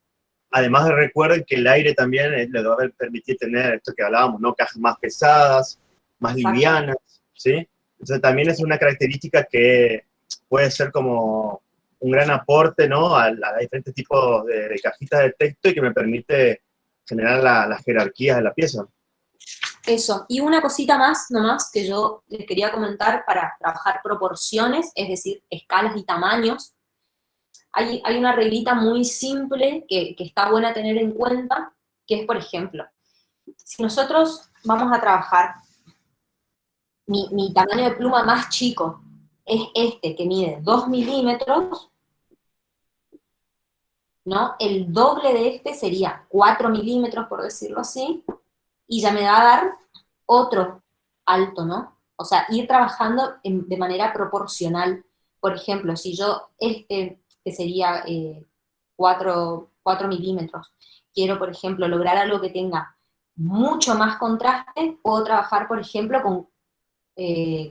Además, recuerden que el aire también les va a permitir tener esto que hablábamos, ¿no? Cajas más pesadas, más
Exacto.
livianas, ¿sí? Entonces también es una característica que puede ser como un gran aporte, ¿no? A diferentes tipos de cajitas de texto y que me permite generar las jerarquías de la pieza.
Eso. Y una cosita más, nomás, que yo les quería comentar para trabajar proporciones, es decir, escalas y tamaños. Hay una reglita muy simple que está buena tener en cuenta, que es, por ejemplo, si nosotros vamos a trabajar, mi tamaño de pluma más chico es este, que mide 2 milímetros, ¿no? El doble de este sería 4 milímetros, por decirlo así, y ya me va a dar otro alto, ¿no? O sea, ir trabajando de manera proporcional. Por ejemplo, si yo que sería 4 milímetros, quiero, por ejemplo, lograr algo que tenga mucho más contraste, puedo trabajar, por ejemplo, con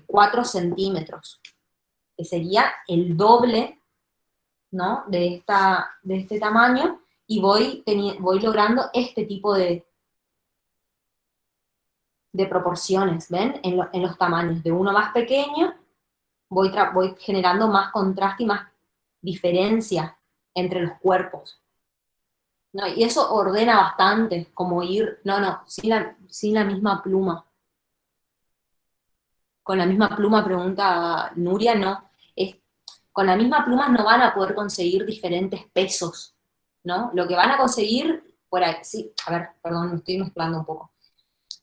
4 centímetros, que sería el doble, ¿no? De este tamaño, y voy logrando este tipo de proporciones, ¿ven? En los tamaños. De uno más pequeño, voy generando más contraste y más diferencia entre los cuerpos. ¿No? Y eso ordena bastante, como ir, sin la misma pluma. Con la misma pluma, pregunta Nuria, no. Con la misma pluma no van a poder conseguir diferentes pesos, ¿no? Lo que van a conseguir, por ahí, sí, a ver, perdón, me estoy mezclando un poco.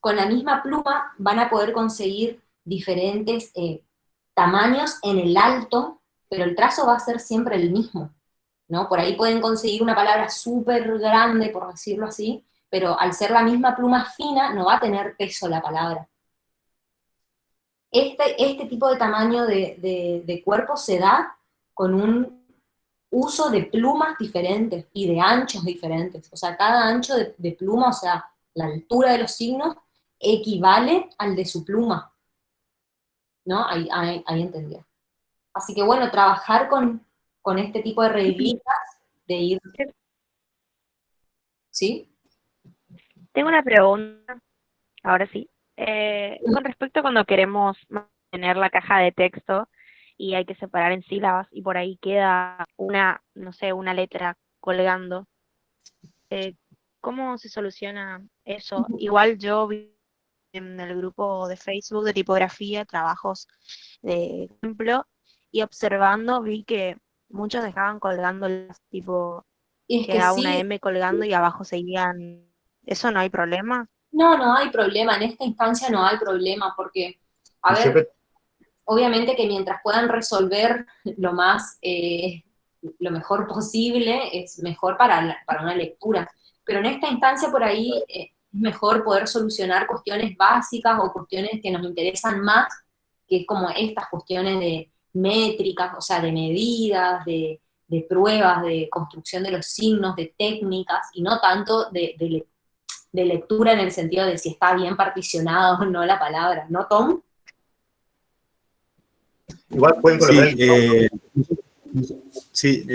Con la misma pluma van a poder conseguir diferentes tamaños en el alto, pero el trazo va a ser siempre el mismo, ¿no? Por ahí pueden conseguir una palabra súper grande, por decirlo así, pero al ser la misma pluma fina, no va a tener peso la palabra. Este tipo de tamaño de cuerpo se da con un uso de plumas diferentes y de anchos diferentes. O sea, cada ancho de pluma, o sea, la altura de los signos, equivale al de su pluma. ¿No? Ahí entendí. Así que bueno, trabajar con este tipo de reglitas, de ir... ¿Sí?
Tengo una pregunta, ahora sí. Con respecto a cuando queremos mantener la caja de texto y hay que separar en sílabas y por ahí queda no sé, una letra colgando, ¿cómo se soluciona eso? Igual yo vi en el grupo de Facebook de tipografía, trabajos de ejemplo, y observando vi que muchos dejaban colgando tipo,
Y es que
quedaba una
sí,
M colgando y abajo seguían. ¿Eso no hay problema?
no hay problema, en esta instancia no hay problema, porque, a
Y
ver,
siempre,
obviamente que mientras puedan resolver lo mejor posible, es mejor para una lectura. Pero en esta instancia por ahí es mejor poder solucionar cuestiones básicas o cuestiones que nos interesan más, que es como estas cuestiones de métricas, o sea, de medidas, de pruebas, de construcción de los signos, de técnicas, y no tanto de lectura en el sentido de si está bien particionado o no la palabra, ¿no, Tom?
igual pueden colocar
Sí, sí,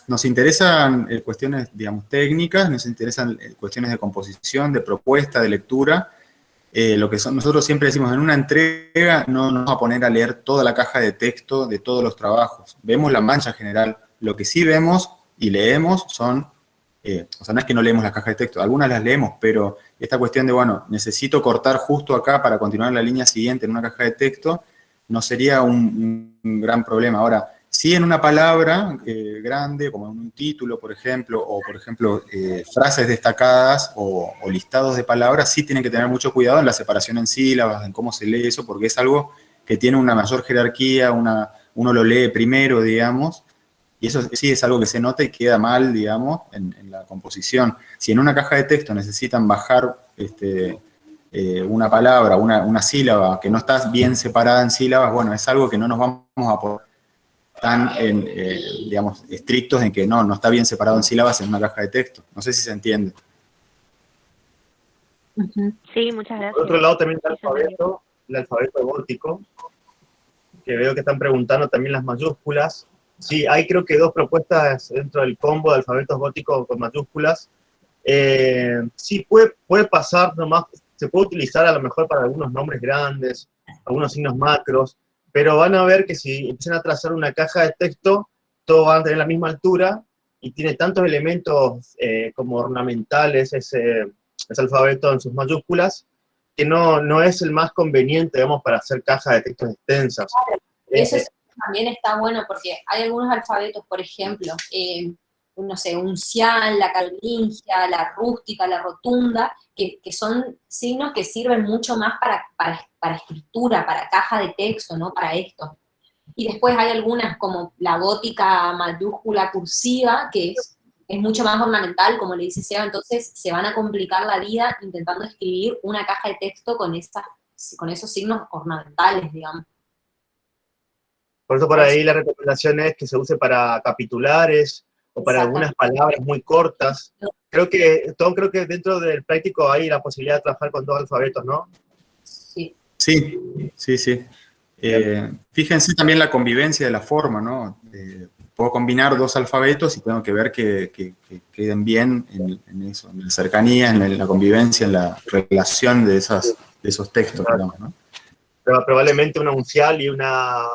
nos interesan cuestiones, digamos, técnicas, nos interesan cuestiones de composición, de propuesta, de lectura. Lo que nosotros siempre decimos, en una entrega no nos vamos a poner a leer toda la caja de texto de todos los trabajos. Vemos la mancha general. Lo que sí vemos y leemos son, o sea, no es que no leemos la caja de texto, algunas las leemos, pero esta cuestión de, bueno, necesito cortar justo acá para continuar la línea siguiente en una caja de texto, no sería un gran problema. Ahora, sí en una palabra grande, como en un título, por ejemplo, o por ejemplo, frases destacadas o listados de palabras, sí tienen que tener mucho cuidado en la separación en sílabas, en cómo se lee eso, porque es algo que tiene una mayor jerarquía, uno lo lee primero, digamos, y eso sí es algo que se nota y queda mal, digamos, en la composición. Si en una caja de texto necesitan bajar una palabra, una sílaba que no está bien separada en sílabas, bueno, es algo que no nos vamos a poder tan, digamos, estrictos en que no está bien separado en sílabas en una caja de texto. No sé si se entiende.
Sí, muchas gracias.
por otro lado también
Sí, se entendió.
el alfabeto gótico, que veo que están preguntando también las mayúsculas. Sí, hay creo que dos propuestas dentro del combo de alfabetos góticos con mayúsculas. Sí, puede pasar nomás, se puede utilizar a lo mejor para algunos nombres grandes, algunos signos macros, pero van a ver que si empiezan a trazar una caja de texto, todos van a tener la misma altura y tiene tantos elementos como ornamentales ese alfabeto en sus mayúsculas, que no es el más conveniente, digamos, para hacer cajas de textos extensas.
Eso también está bueno porque hay algunos alfabetos, por ejemplo, no sé, un cian, la carolingia, la rústica, la rotunda, que son signos que sirven mucho más para escritura, para caja de texto, ¿no? Para esto. Y después hay algunas como la gótica mayúscula cursiva, que es mucho más ornamental, como le dice Seba, entonces se van a complicar la vida intentando escribir una caja de texto con esos signos ornamentales, digamos.
Por eso por ahí la recomendación es que se use para capitulares o para algunas palabras muy cortas. Creo que dentro del práctico hay la posibilidad de trabajar con dos alfabetos, ¿no?
Sí.
Sí. Fíjense también la convivencia de la forma, ¿no? puedo combinar dos alfabetos y tengo que ver que queden bien en eso, en la cercanía, en la convivencia, en la relación de esos textos, digamos, ¿no?
Probablemente una uncial y una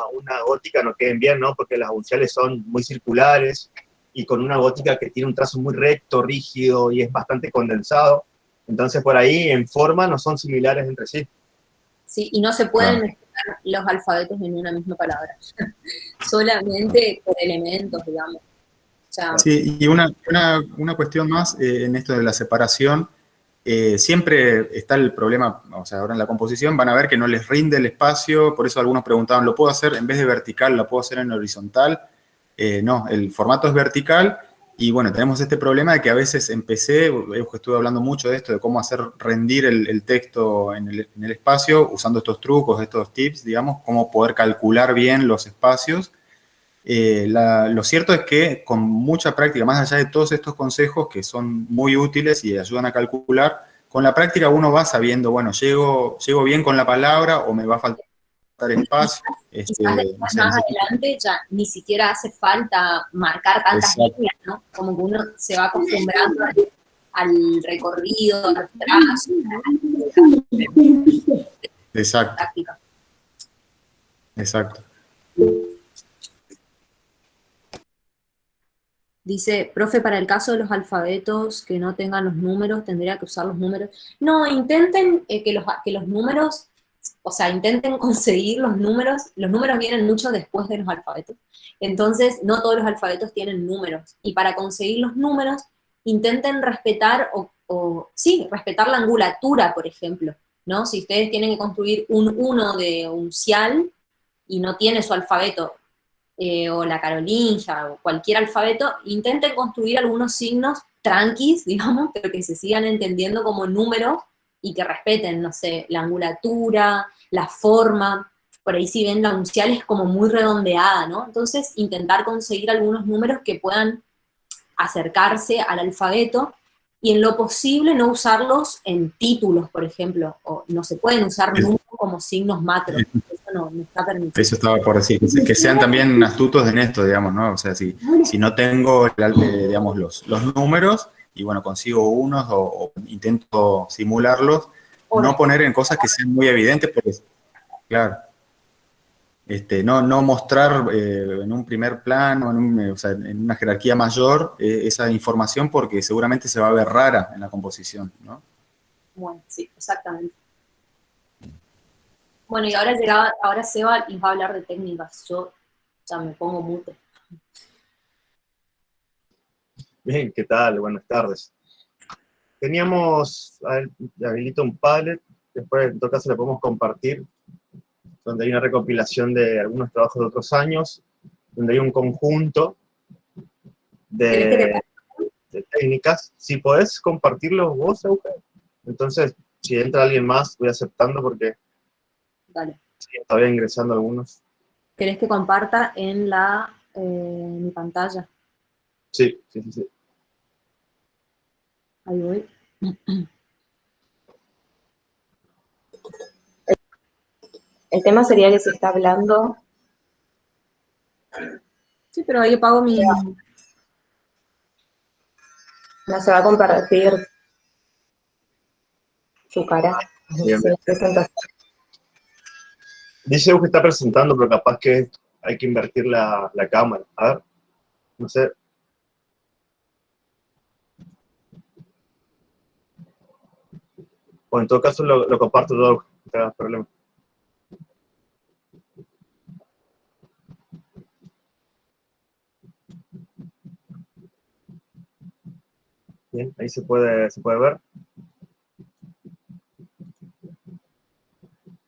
gótica no queden bien, ¿no? Porque las unciales son muy circulares y con una gótica que tiene un trazo muy recto, rígido y es bastante condensado. Entonces, por ahí, en forma, no son similares entre sí.
Sí, y no se pueden
Claro.
mezclar los alfabetos en una misma palabra. Solamente por elementos, digamos. O sea,
Sí, y una cuestión más en esto de la separación, siempre está el problema, o sea, ahora en la composición van a ver que no les rinde el espacio, por eso algunos preguntaban, ¿lo puedo hacer en vez de vertical, lo puedo hacer en horizontal? No, el formato es vertical y bueno, tenemos este problema de que a veces empecé, estuve hablando mucho de esto, de cómo hacer rendir el texto en el espacio, usando estos trucos, estos tips, digamos, cómo poder calcular bien los espacios. Lo cierto es que con mucha práctica, más allá de todos estos consejos que son muy útiles y ayudan a calcular, con la práctica uno va sabiendo, bueno, llego bien con la palabra o me va a faltar espacio.
quizás
No
después
sé,
más adelante ya ni siquiera hace falta marcar tantas
exacto,
líneas, ¿no? Como que uno se va acostumbrando al recorrido, a los trazos, a la
exacto,
práctica.
exacto.
Dice, profe, para el caso de los alfabetos que no tengan los números, tendría que usar los números. No, intenten que los números, o sea, intenten conseguir los números vienen mucho después de los alfabetos. Entonces, no todos los alfabetos tienen números. Y para conseguir los números, intenten respetar, sí, respetar la angulatura, por ejemplo, ¿no? Si ustedes tienen que construir un 1 de uncial y no tiene su alfabeto, o la carolingia, o cualquier alfabeto, intenten construir algunos signos tranquis, digamos, pero que se sigan entendiendo como números y que respeten, no sé, la angulatura, la forma. Por ahí si ven la uncial es como muy redondeada, ¿no? Entonces, intentar conseguir algunos números que puedan acercarse al alfabeto y en lo posible no usarlos en títulos, por ejemplo, o no se pueden usar números como signos macro, eso no está permitido.
Eso estaba por decir, que sean también astutos en esto, digamos, ¿no? O sea, si no tengo, digamos, los números y bueno, consigo unos o intento simularlos, no poner en cosas que sean muy evidentes porque, claro, no mostrar en un primer plano, o sea, en una jerarquía mayor, esa información porque seguramente se va a ver rara en la composición, ¿no?
Bueno, sí, exactamente. Bueno, y ahora Seba les va a hablar de técnicas. Yo ya me pongo mute.
Bien, ¿qué tal? Buenas tardes. Teníamos, a ver, habilito un Padlet, después en todo caso le podemos compartir, donde hay una recopilación de algunos trabajos de otros años, donde hay un conjunto
¿Querés que te
de técnicas. Si podés compartirlos vos, Eugenio. Entonces, si entra alguien más, voy aceptando porque
Dale.
sí, todavía ingresando algunos.
¿Querés que comparta en mi pantalla?
Sí, sí, sí, sí.
Ahí voy.
El tema sería que se está hablando.
Sí, pero ahí apago mi...
No se va a compartir su cara.
Bien.
Sí, presentación.
Dice que está presentando, pero capaz que hay que invertir la cámara. A ver, no sé. O en todo caso lo comparto todo, no te hagas problema. Bien, ahí se puede ver.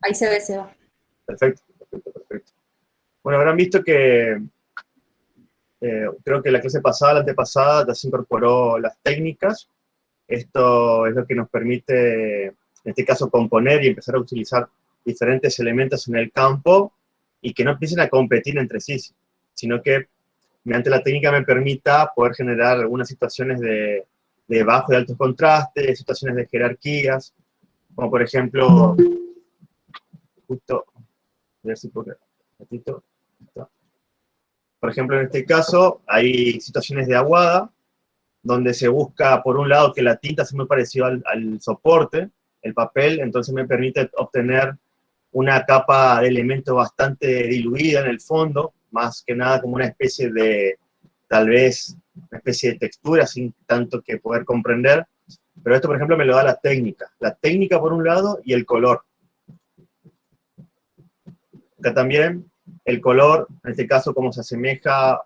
Ahí se ve, Seba.
Perfecto, perfecto, perfecto. Bueno, habrán visto que creo que la clase pasada, la antepasada, ya se incorporó las técnicas. Esto es lo que nos permite, en este caso, componer y empezar a utilizar diferentes elementos en el campo y que no empiecen a competir entre sí, sino que mediante la técnica me permita poder generar algunas situaciones de bajo y altos contrastes, situaciones de jerarquías, como por ejemplo, justo, a ver si puedo, un ratito, está. Por ejemplo, en este caso, hay situaciones de aguada, donde se busca, por un lado, que la tinta sea muy parecida al soporte, el papel, entonces me permite obtener una capa de elemento bastante diluida en el fondo, más que nada como una especie de, tal vez, una especie de textura, sin tanto que poder comprender. Pero esto, por ejemplo, me lo da la técnica. La técnica por un lado y el color. Acá también el color, en este caso, como se asemeja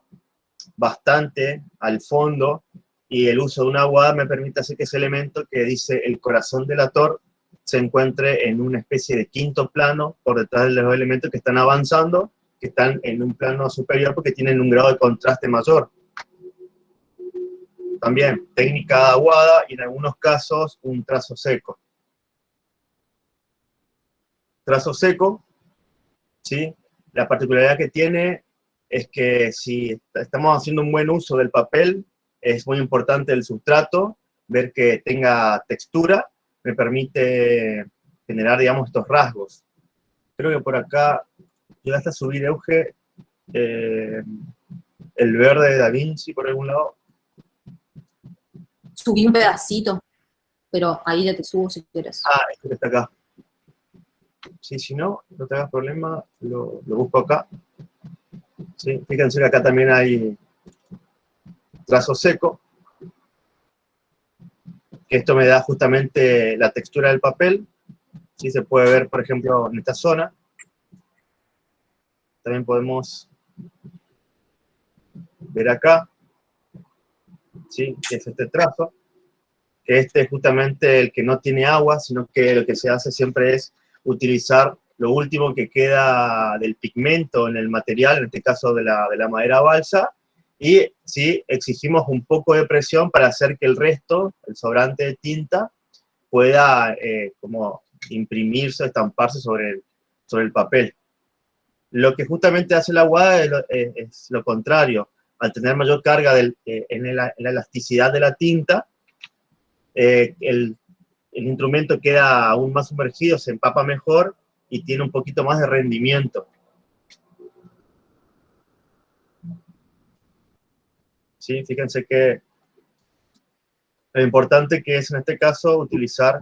bastante al fondo, y el uso de una aguada me permite hacer que ese elemento que dice el corazón delator se encuentre en una especie de quinto plano por detrás de los elementos que están avanzando, que están en un plano superior porque tienen un grado de contraste mayor. También técnica aguada y en algunos casos un trazo seco. Trazo seco, ¿sí? La particularidad que tiene es que si estamos haciendo un buen uso del papel, es muy importante el sustrato, ver que tenga textura, me permite generar, digamos, estos rasgos. Creo que por acá, llegaste a subir, Euge, el verde de Da Vinci por algún lado.
Subí un pedacito, pero ahí ya te subo si quieres.
Ah, este que está acá. Sí, si no, no te hagas problema, lo busco acá. ¿Sí? Fíjense que acá también hay trazo seco, que esto me da justamente la textura del papel. ¿Sí? Se puede ver, por ejemplo, en esta zona. También podemos ver acá, ¿sí? Que es este trazo, que este es justamente el que no tiene agua, sino que lo que se hace siempre es utilizar lo último que queda del pigmento en el material, en este caso de la madera balsa, y sí, exigimos un poco de presión para hacer que el resto, el sobrante de tinta, pueda como imprimirse, estamparse sobre el papel. Lo que justamente hace la aguada es lo contrario. Al tener mayor carga en la elasticidad de la tinta, el instrumento queda aún más sumergido, se empapa mejor y tiene un poquito más de rendimiento. ¿Sí? Fíjense que lo importante que es en este caso utilizar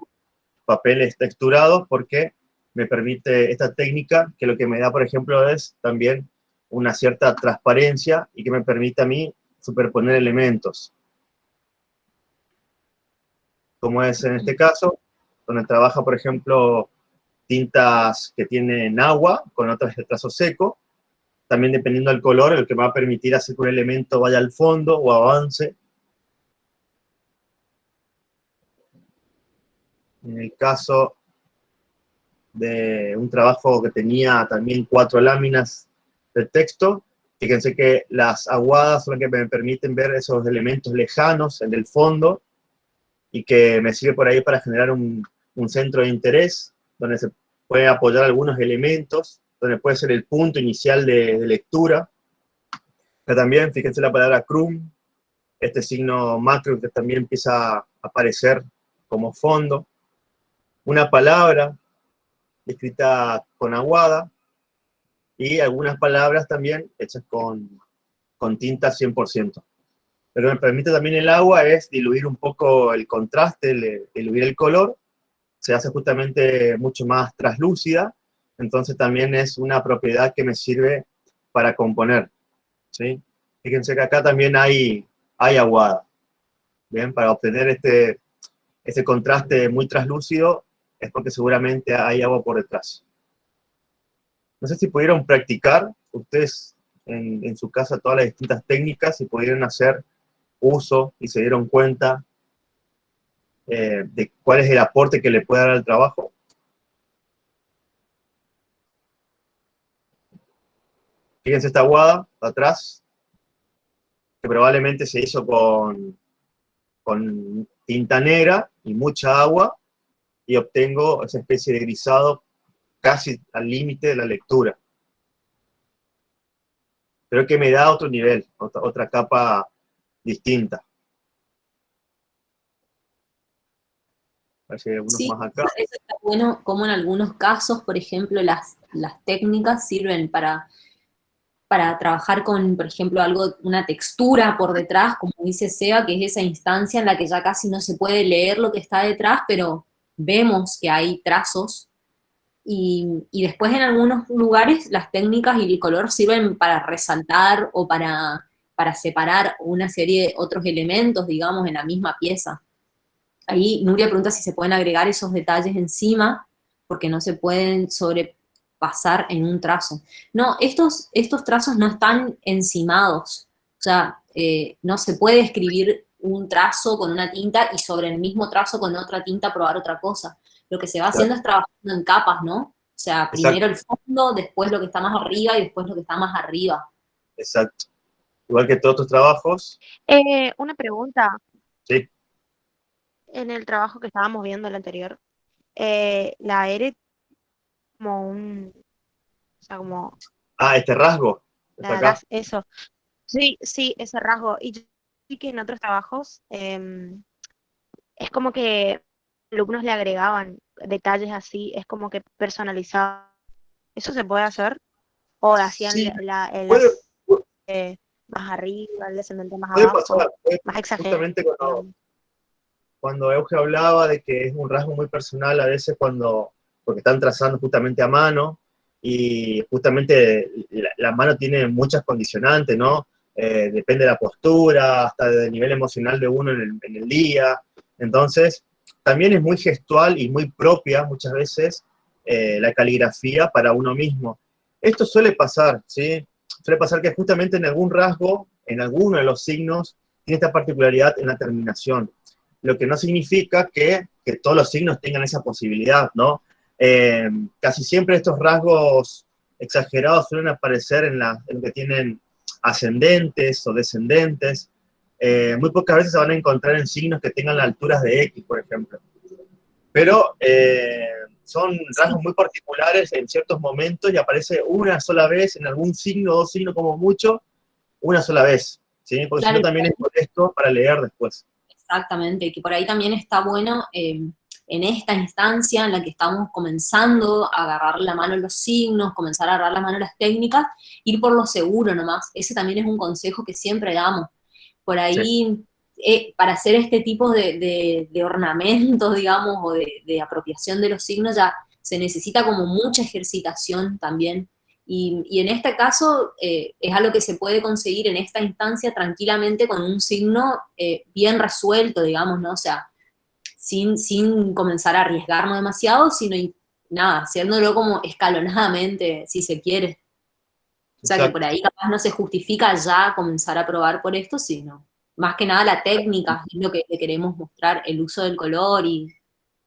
papeles texturados porque me permite esta técnica que lo que me da, por ejemplo, es también una cierta transparencia y que me permite a mí superponer elementos. Como es en este caso, donde trabaja, por ejemplo, tintas que tienen agua con otras de trazo seco, también dependiendo del color, el que me va a permitir hacer que un elemento vaya al fondo o avance. En el caso de un trabajo que tenía también 4 láminas de texto, fíjense que las aguadas son las que me permiten ver esos elementos lejanos en el fondo y que me sirve por ahí para generar un centro de interés, donde se puede apoyar algunos elementos, donde puede ser el punto inicial de lectura. Pero también, fíjense la palabra crum, este signo macro que también empieza a aparecer como fondo. Una palabra escrita con aguada, y algunas palabras también hechas con tinta 100%. Pero me permite también el agua es diluir un poco el contraste, diluir el color, se hace justamente mucho más traslúcida, entonces también es una propiedad que me sirve para componer, ¿sí? Fíjense que acá también hay aguada, ¿bien? Para obtener este contraste muy traslúcido es porque seguramente hay agua por detrás. No sé si pudieron practicar ustedes en su casa todas las distintas técnicas, si pudieron hacer uso y se dieron cuenta de cuál es el aporte que le puede dar al trabajo. Fíjense esta aguada atrás, que probablemente se hizo con tinta negra y mucha agua, y obtengo esa especie de grisado casi al límite de la lectura. Pero que me da otro nivel, otra capa distinta. A ver si hay algunos
Sí,
más acá.
eso está bueno, como en algunos casos, por ejemplo, las técnicas sirven para para trabajar con, por ejemplo, una textura por detrás, como dice Seba, que es esa instancia en la que ya casi no se puede leer lo que está detrás, pero vemos que hay trazos. Y después en algunos lugares las técnicas y el color sirven para resaltar o para separar una serie de otros elementos, digamos, en la misma pieza. Ahí Nuria pregunta si se pueden agregar esos detalles encima, porque no se pueden sobrepasar en un trazo. No, estos trazos no están encimados. O sea, no se puede escribir un trazo con una tinta y sobre el mismo trazo con otra tinta probar otra cosa. Lo que se va haciendo
Claro,
es trabajando en capas, ¿no? O sea, primero
exacto,
el fondo, después lo que está más arriba y después lo que está más arriba.
exacto. Igual que todos tus trabajos,
Una pregunta,
sí.
en el trabajo que estábamos viendo el anterior, la ERE como o sea, como
Ah, este rasgo, está
la
acá.
das eso. Sí, sí, ese rasgo. Y yo vi que en otros trabajos es como que alumnos le agregaban detalles así, es como que personalizaban. ¿Eso se puede hacer? ¿O hacían
Sí,
el
puede,
más arriba, el descendente más
puede
abajo,
pasar.
más exagerado,
Justamente cuando,
digamos?
cuando Euge hablaba de que es un rasgo muy personal a veces porque están trazando justamente a mano, y justamente la mano tiene muchas condicionantes, ¿no? Depende de la postura, hasta del nivel emocional de uno en el día. Entonces, también es muy gestual y muy propia muchas veces la caligrafía para uno mismo. Esto suele pasar, ¿sí? Suele pasar que justamente en algún rasgo, en alguno de los signos, tiene esta particularidad en la terminación, lo que no significa que todos los signos tengan esa posibilidad, ¿no? Casi siempre estos rasgos exagerados suelen aparecer en lo que tienen ascendentes o descendentes. Muy pocas veces se van a encontrar en signos que tengan las alturas de X, por ejemplo. Pero son
Sí,
rasgos muy particulares en ciertos momentos y aparece una sola vez en algún signo o dos signos como mucho, una sola vez, ¿sí? Porque si no
claro,
también es molesto para leer después.
exactamente, que por ahí también está bueno en esta instancia en la que estamos comenzando a agarrar la mano los signos, comenzar a agarrar la mano las técnicas, ir por lo seguro nomás. Ese también es un consejo que siempre damos. Por
Sí,
ahí, para hacer este tipo de ornamentos, digamos, o de apropiación de los signos, ya se necesita como mucha ejercitación también. Y en este caso es algo que se puede conseguir en esta instancia tranquilamente con un signo bien resuelto, digamos, ¿no? O sea, sin comenzar a arriesgarnos demasiado, sino nada, haciéndolo como escalonadamente, si se quiere. O sea, que por
exacto.
ahí capaz no se justifica ya comenzar a probar por esto, sino más que nada la técnica, es lo que le queremos mostrar, el uso del color y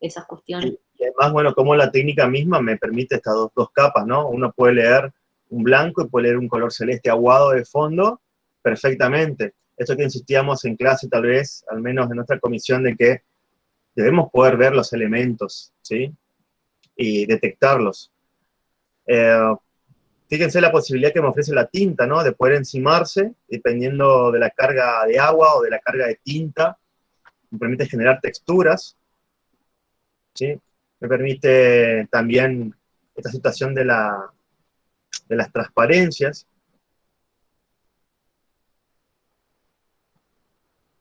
esas cuestiones.
Y además, bueno, como la técnica misma me permite estas dos capas, ¿no? Uno puede leer un blanco y puede leer un color celeste aguado de fondo perfectamente. Esto que insistíamos en clase, tal vez, al menos en nuestra comisión, de que debemos poder ver los elementos, ¿sí? Y detectarlos. Eh, Fíjense la posibilidad que me ofrece la tinta, ¿no? De poder encimarse, dependiendo de la carga de agua o de la carga de tinta. Me permite generar texturas, ¿sí? Me permite también esta situación de las transparencias.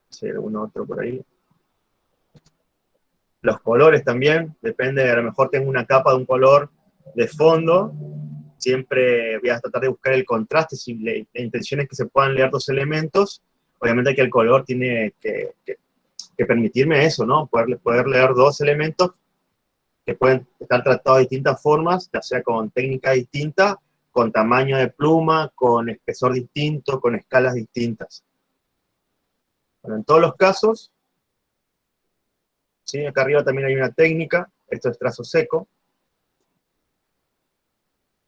Si hay algún otro por ahí. Los colores también, depende, a lo mejor tengo una capa de un color de fondo, siempre voy a tratar de buscar el contraste, si la intención es que se puedan leer dos elementos, obviamente que el color tiene que permitirme eso, ¿no? Poder leer dos elementos que pueden estar tratados de distintas formas, ya sea con técnica distinta, con tamaño de pluma, con espesor distinto, con escalas distintas. Bueno, en todos los casos, ¿sí? Acá arriba también hay una técnica, esto es trazo seco.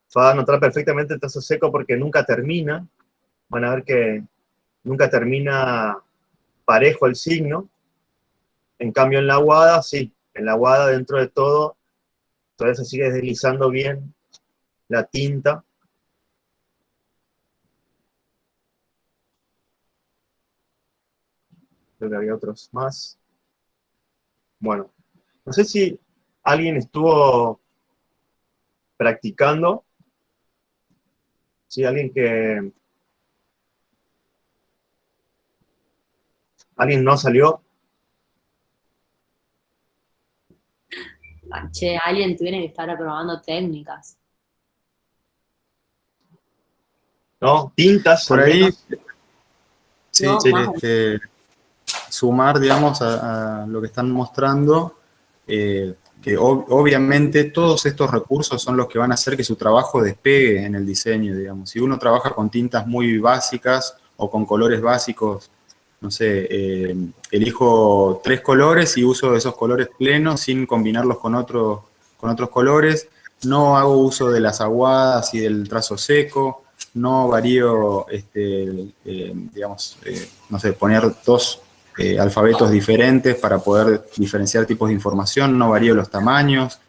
Se va a notar perfectamente el trazo seco porque nunca termina. Van a ver que nunca termina parejo el signo. En cambio en la aguada, sí. En la aguada, dentro de todo, todavía se sigue deslizando bien la tinta. Creo que había otros más. Bueno, no sé si alguien estuvo practicando ¿Sí? ¿Alguien no salió?
Ah, che, alguien tiene que estar aprobando técnicas.
¿No? Tintas,
Por
al
ahí,
menos.
sí,
No,
Sí.
más
sumar, digamos, a lo que están mostrando, que obviamente todos estos recursos son los que van a hacer que su trabajo despegue en el diseño, digamos. Si uno trabaja con tintas muy básicas o con colores básicos, no sé, elijo 3 colores y uso esos colores plenos sin combinarlos con otros colores, no hago uso de las aguadas y del trazo seco, no varío, digamos, no sé, poner 2 alfabetos diferentes para poder diferenciar tipos de información, no varío los tamaños,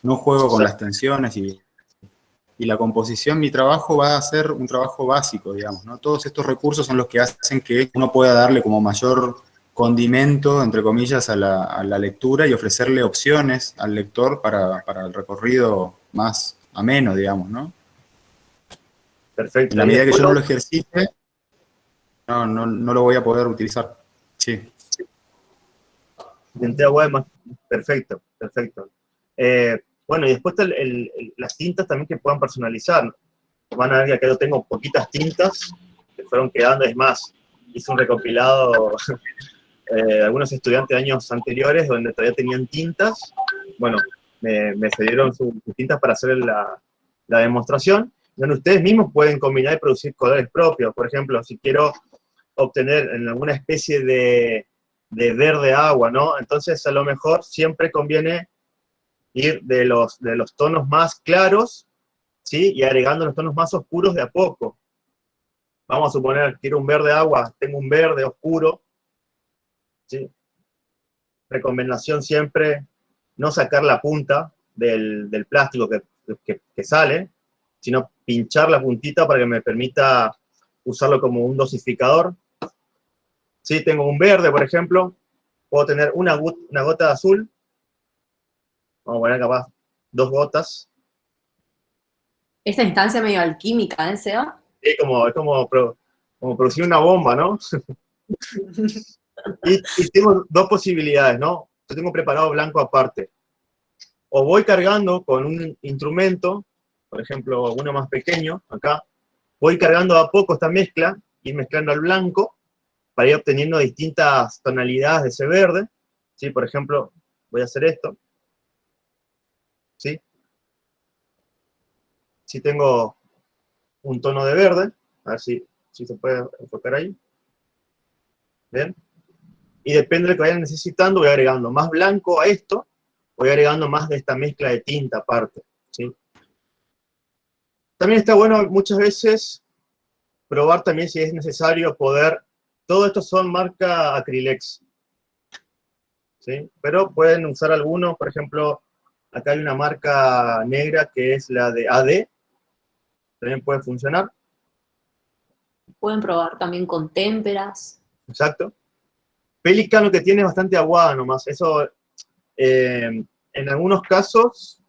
no juego con las tensiones y la composición. Mi trabajo va a ser un trabajo básico, digamos, ¿no? Todos estos recursos son los que hacen que uno pueda darle como mayor condimento, entre comillas, a la lectura y ofrecerle opciones al lector para el recorrido más ameno, digamos, ¿no? En
Perfecto.
la
Y
medida que
después
yo no lo ejercite, no lo voy a poder utilizar. Sí.
dentea web más. Perfecto, perfecto. Bueno, y después está las tintas también que puedan personalizar. Van a ver que acá yo tengo poquitas tintas que fueron quedando, es más, hice un recopilado de algunos estudiantes de años anteriores donde todavía tenían tintas. Bueno, me cedieron sus tintas para hacer la demostración, donde ustedes mismos pueden combinar y producir colores propios. Por ejemplo, si quiero obtener en alguna especie de verde agua, ¿no? Entonces, a lo mejor siempre conviene ir de los tonos más claros, ¿sí? Y agregando los tonos más oscuros de a poco. Vamos a suponer, quiero un verde agua, tengo un verde oscuro, ¿sí? Recomendación siempre, no sacar la punta del plástico que sale, sino pinchar la puntita para que me permita usarlo como un dosificador. Si tengo un verde, por ejemplo, puedo tener una gota de azul, vamos a poner capaz 2 gotas,
esta instancia medio alquímica, ¿eh, Seba?
es como producir una bomba, ¿no? Y tengo 2 posibilidades, ¿no? Yo tengo preparado blanco aparte. O voy cargando con un instrumento, por ejemplo, uno más pequeño, acá, voy cargando a poco esta mezcla, y mezclando al blanco, para ir obteniendo distintas tonalidades de ese verde, ¿sí? Por ejemplo, voy a hacer esto, ¿sí? Si tengo un tono de verde, a ver si se puede enfocar ahí, ¿ven? Y depende de lo que vayan necesitando, voy agregando más blanco a esto, voy agregando más de esta mezcla de tinta aparte, ¿sí? También está bueno muchas veces probar también si es necesario poder, todo esto son marca Acrylex, ¿sí? Pero pueden usar algunos, por ejemplo, acá hay una marca negra que es la de AD, también puede funcionar,
Pueden probar también con témperas.
exacto. Pelican lo que tiene es bastante aguada nomás, eso en algunos casos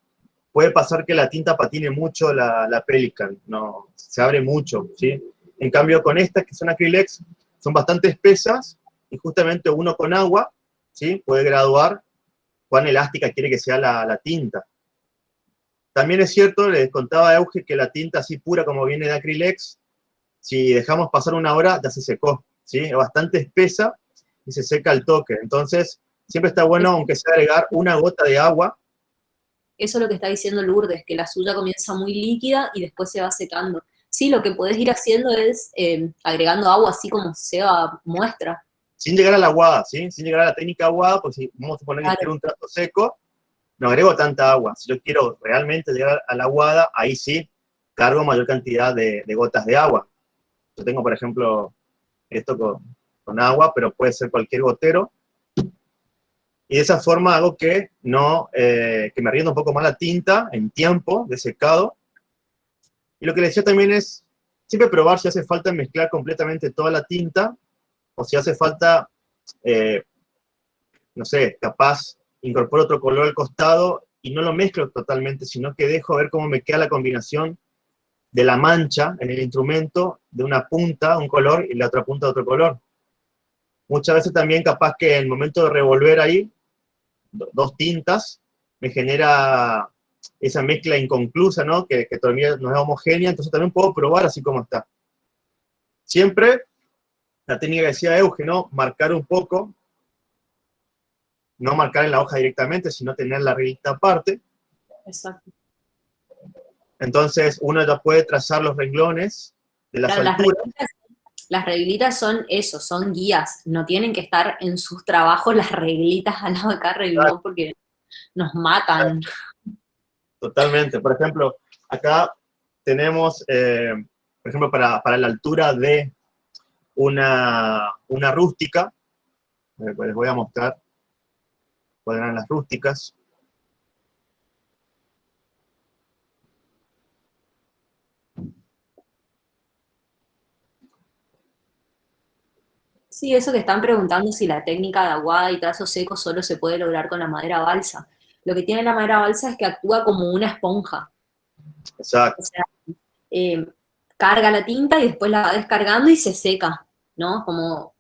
puede pasar que la tinta patine mucho la Pelican, no, se abre mucho, ¿sí? En cambio con estas que son Acrylex, son bastante espesas, y justamente uno con agua, ¿sí? Puede graduar cuán elástica quiere que sea la tinta. También es cierto, les contaba a Euge que la tinta así pura como viene de Acrylex, si dejamos pasar una hora ya se secó, ¿sí? Es bastante espesa y se seca al toque. Entonces, siempre está bueno, aunque sea agregar una gota de agua.
Eso es lo que está diciendo Lourdes, que la suya comienza muy líquida y después se va secando. Sí, lo que podés ir haciendo es agregando agua así como Seba muestra.
Sin llegar a la aguada, ¿sí? Sin llegar a la técnica aguada, pues si vamos a suponer que
Claro.
quiero un trato seco, no agrego tanta agua. Si yo quiero realmente llegar a la aguada, ahí sí cargo mayor cantidad de gotas de agua. Yo tengo, por ejemplo, esto con agua, pero puede ser cualquier gotero. Y de esa forma hago que me rinda un poco más la tinta en tiempo de secado. Y lo que les decía también es siempre probar si hace falta mezclar completamente toda la tinta, o si hace falta, no sé, capaz incorporo otro color al costado y no lo mezclo totalmente, sino que dejo ver cómo me queda la combinación de la mancha en el instrumento, de una punta un color y la otra punta otro color. Muchas veces también capaz que en el momento de revolver ahí, dos tintas, me genera esa mezcla inconclusa, ¿no? Que todavía no es homogénea, entonces también puedo probar así como está. Siempre, la técnica que decía Euge, ¿no? Marcar un poco, no marcar en la hoja directamente, sino tener la reglita aparte.
Exacto.
Entonces, uno ya puede trazar los renglones de las
Claro,
alturas.
las reglitas son eso, son guías, no tienen que estar en sus trabajos las reglitas al lado de cada renglón porque nos matan.
Totalmente. Por ejemplo, acá tenemos, por ejemplo, para la altura de una rústica, pues les voy a mostrar cuáles eran las rústicas.
Sí, eso que están preguntando si la técnica de aguada y trazo seco solo se puede lograr con la madera balsa. Lo que tiene la madera balsa es que actúa como una esponja.
Exacto.
O sea, eh, carga la tinta y después la va descargando y se seca, ¿no? Como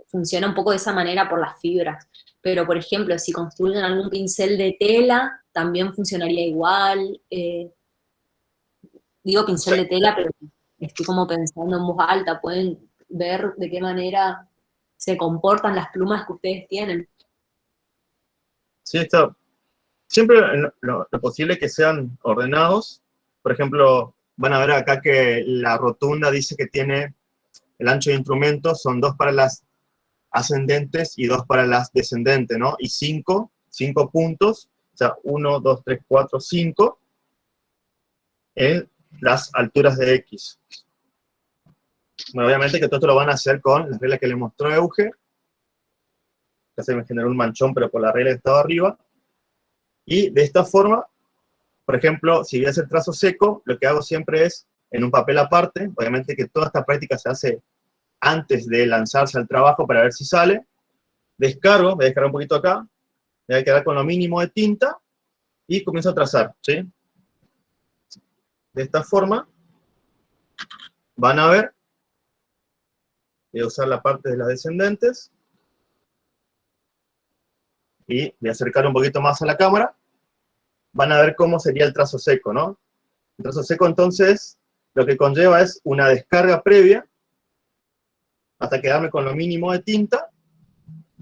funciona un poco de esa manera por las fibras. Pero, por ejemplo, si construyen algún pincel de tela, también funcionaría igual. Digo pincel de tela, pero estoy como pensando en voz alta, pueden ver de qué manera se comportan las plumas que ustedes tienen.
Sí, está. Siempre lo posible que sean ordenados. Por ejemplo, van a ver acá que la rotunda dice que tiene el ancho de instrumento, son 2 para las ascendentes y 2 para las descendentes, ¿no? Y 5 puntos, o sea, 1, 2, 3, 4, 5 en las alturas de X. Bueno, obviamente que todo esto lo van a hacer con la regla que le mostró Euge. Ya se me generó un manchón, pero por la regla que estaba arriba. Y de esta forma, por ejemplo, si voy a hacer trazo seco, lo que hago siempre es, en un papel aparte, obviamente que toda esta práctica se hace antes de lanzarse al trabajo para ver si sale, descargo, voy a descargar un poquito acá, me voy a quedar con lo mínimo de tinta, y comienzo a trazar, ¿sí? De esta forma, van a ver, voy a usar la parte de las descendentes, y voy a acercar un poquito más a la cámara, van a ver cómo sería el trazo seco, ¿no? El trazo seco, entonces, lo que conlleva es una descarga previa, hasta quedarme con lo mínimo de tinta,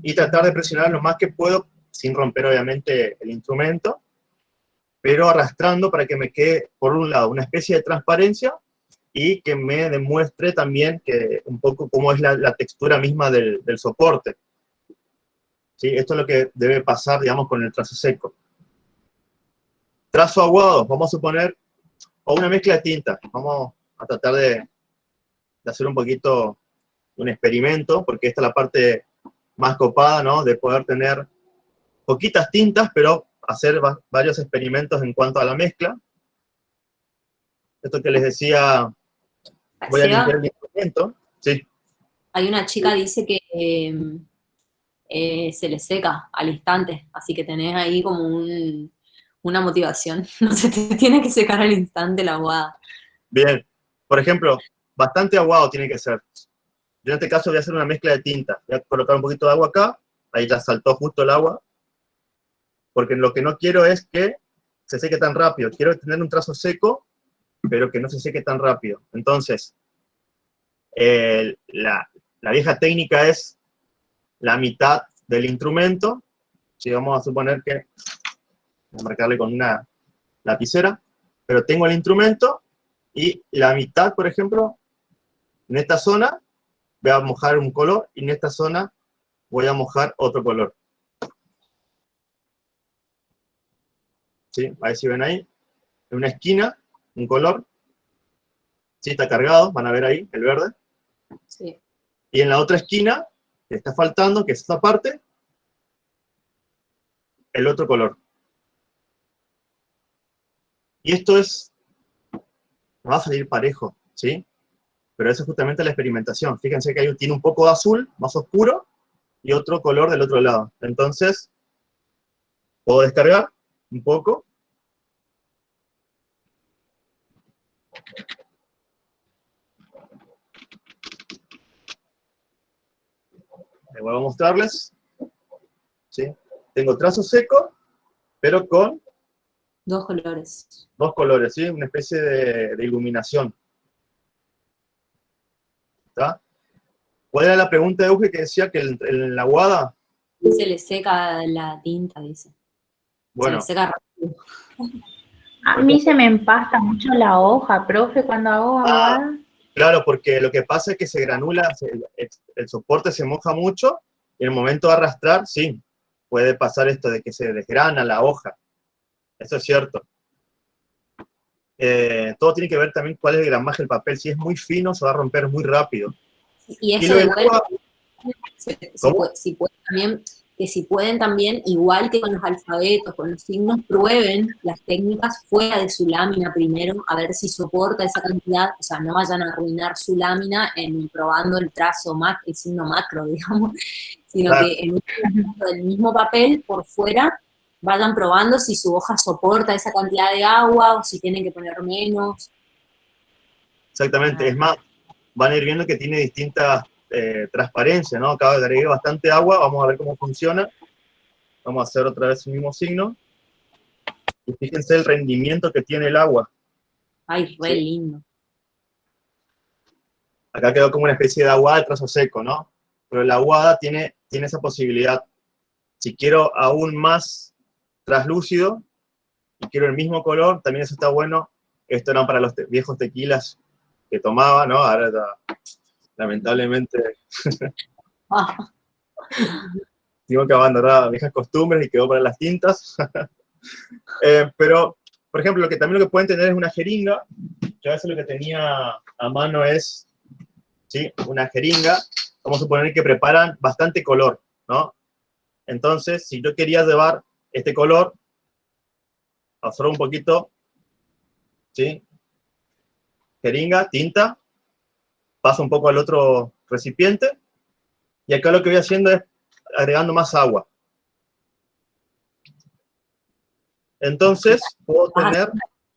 y tratar de presionar lo más que puedo, sin romper obviamente el instrumento, pero arrastrando para que me quede, por un lado, una especie de transparencia, y que me demuestre también que un poco cómo es la textura misma del soporte. ¿Sí? Esto es lo que debe pasar, digamos, con el trazo seco. Trazo aguado, vamos a suponer, o una mezcla de tinta. Vamos a tratar de hacer un poquito un experimento, porque esta es la parte más copada, ¿no? De poder tener poquitas tintas, pero hacer varios experimentos en cuanto a la mezcla. Esto que les decía, voy a
Seba,
limpiar el instrumento. Sí,
hay una chica dice que se le seca al instante, así que tenés ahí como una motivación. No se te tiene que secar al instante la aguada.
bien. Por ejemplo, bastante aguado tiene que ser. Yo en este caso voy a hacer una mezcla de tinta. Voy a colocar un poquito de agua acá. Ahí ya saltó justo el agua. Porque lo que no quiero es que se seque tan rápido. Quiero tener un trazo seco, pero que no se seque tan rápido. Entonces, la vieja técnica es la mitad del instrumento. Si vamos a suponer que, voy a marcarle con una lapicera, pero tengo el instrumento y la mitad, por ejemplo, en esta zona voy a mojar un color y en esta zona voy a mojar otro color. ¿Sí? A ver si ven ahí. En una esquina, un color. Sí, está cargado, van a ver ahí, el verde.
Sí.
Y en la otra esquina, que está faltando, que es esta parte, el otro color. Y esto no va a salir parejo, ¿sí? Pero eso es justamente la experimentación. Fíjense que ahí tiene un poco de azul, más oscuro, y otro color del otro lado. Entonces, puedo descargar un poco. vuelvo a mostrarles. ¿Sí? Tengo trazo seco, pero con
2 colores.
2 colores, ¿sí? Una especie de iluminación. ¿Está? ¿Cuál era la pregunta de Euge que decía que en la aguada?
Se le seca la tinta, dice.
Bueno,
Se le seca rápido.
A mí se me empasta mucho la hoja, profe, cuando hago aguada.
claro, porque lo que pasa es que se granula, el soporte se moja mucho, y en el momento de arrastrar, sí, puede pasar esto de que se desgrana la hoja. Eso es cierto. Todo tiene que ver también cuál es el gramaje del papel. Si es muy fino, se va a romper muy rápido.
Y
Y
eso
lo
de
del
vuelta,
agua, ¿cómo?
si pueden también, igual que con los alfabetos, con los signos, prueben las técnicas fuera de su lámina primero, a ver si soporta esa cantidad, o sea, no vayan a arruinar su lámina probando el trazo el signo macro, digamos, sino
Claro.
que en un pedacito del mismo papel, por fuera, vayan probando si su hoja soporta esa cantidad de agua, o si tienen que poner menos.
Exactamente. Es más, van a ir viendo que tiene distintas transparencias, ¿no? Acá agregué bastante agua, vamos a ver cómo funciona. Vamos a hacer otra vez el mismo signo. Y fíjense el rendimiento que tiene el agua.
Ay, re
Sí.
lindo.
Acá quedó como una especie de aguada de trazo seco, ¿no? Pero la aguada tiene esa posibilidad. Si quiero aún más traslúcido y quiero el mismo color, también eso está bueno. Esto era para los viejos tequilas que tomaba, ¿no? Ahora lamentablemente
Ah,
tengo que abandonar viejas costumbres y quedó para las tintas. Pero, por ejemplo, lo que pueden tener es una jeringa. Yo a veces lo que tenía a mano es, ¿sí? Una jeringa. Vamos a suponer que preparan bastante color, ¿no? Entonces, si yo quería llevar este color, absorbo un poquito, ¿sí? Jeringa, tinta, paso un poco al otro recipiente, y acá lo que voy haciendo es agregando más agua. Entonces, puedo tener,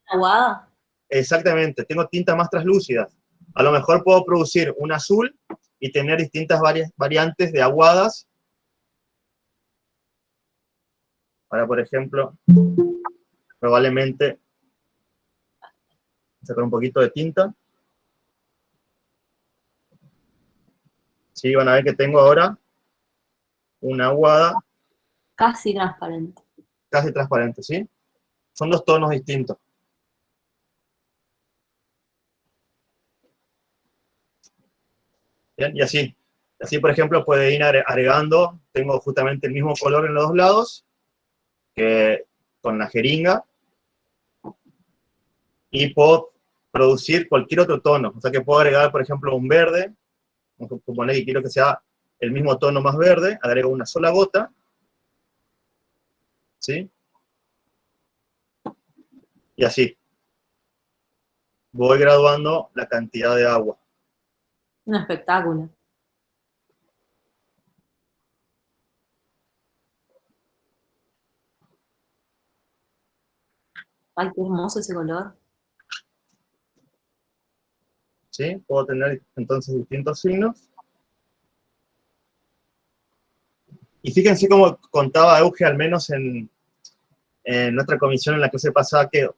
aguada.
exactamente, tengo tintas más translúcidas. A lo mejor puedo producir un azul y tener distintas variantes de aguadas. Ahora, por ejemplo, probablemente sacar un poquito de tinta. Sí, van a ver que tengo ahora una aguada
Casi transparente.
casi transparente, ¿sí? Son 2 tonos distintos. Bien, y así. Así, por ejemplo, puede ir agregando, tengo justamente el mismo color en los 2 lados, que con la jeringa, y puedo producir cualquier otro tono. O sea que puedo agregar, por ejemplo, un verde, vamos a suponer que quiero que sea el mismo tono más verde, agrego una sola gota, ¿sí? Y así. Voy graduando la cantidad de agua.
Un espectáculo. Ay, qué hermoso ese color.
¿Sí? Puedo tener entonces distintos signos. Y fíjense cómo contaba Euge, al menos en nuestra comisión en la clase pasada, que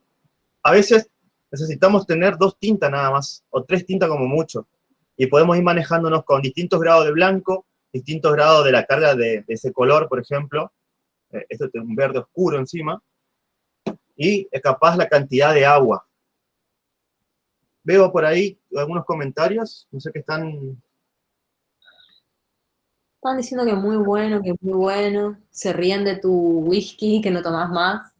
a veces necesitamos tener 2 tintas nada más, o 3 tintas como mucho, y podemos ir manejándonos con distintos grados de blanco, distintos grados de la carga de ese color, por ejemplo. Esto tiene un verde oscuro encima, y es capaz la cantidad de agua. Veo por ahí algunos comentarios, no sé qué están...
Están diciendo que muy bueno, que muy bueno. Se ríen de tu whisky, que no tomás más.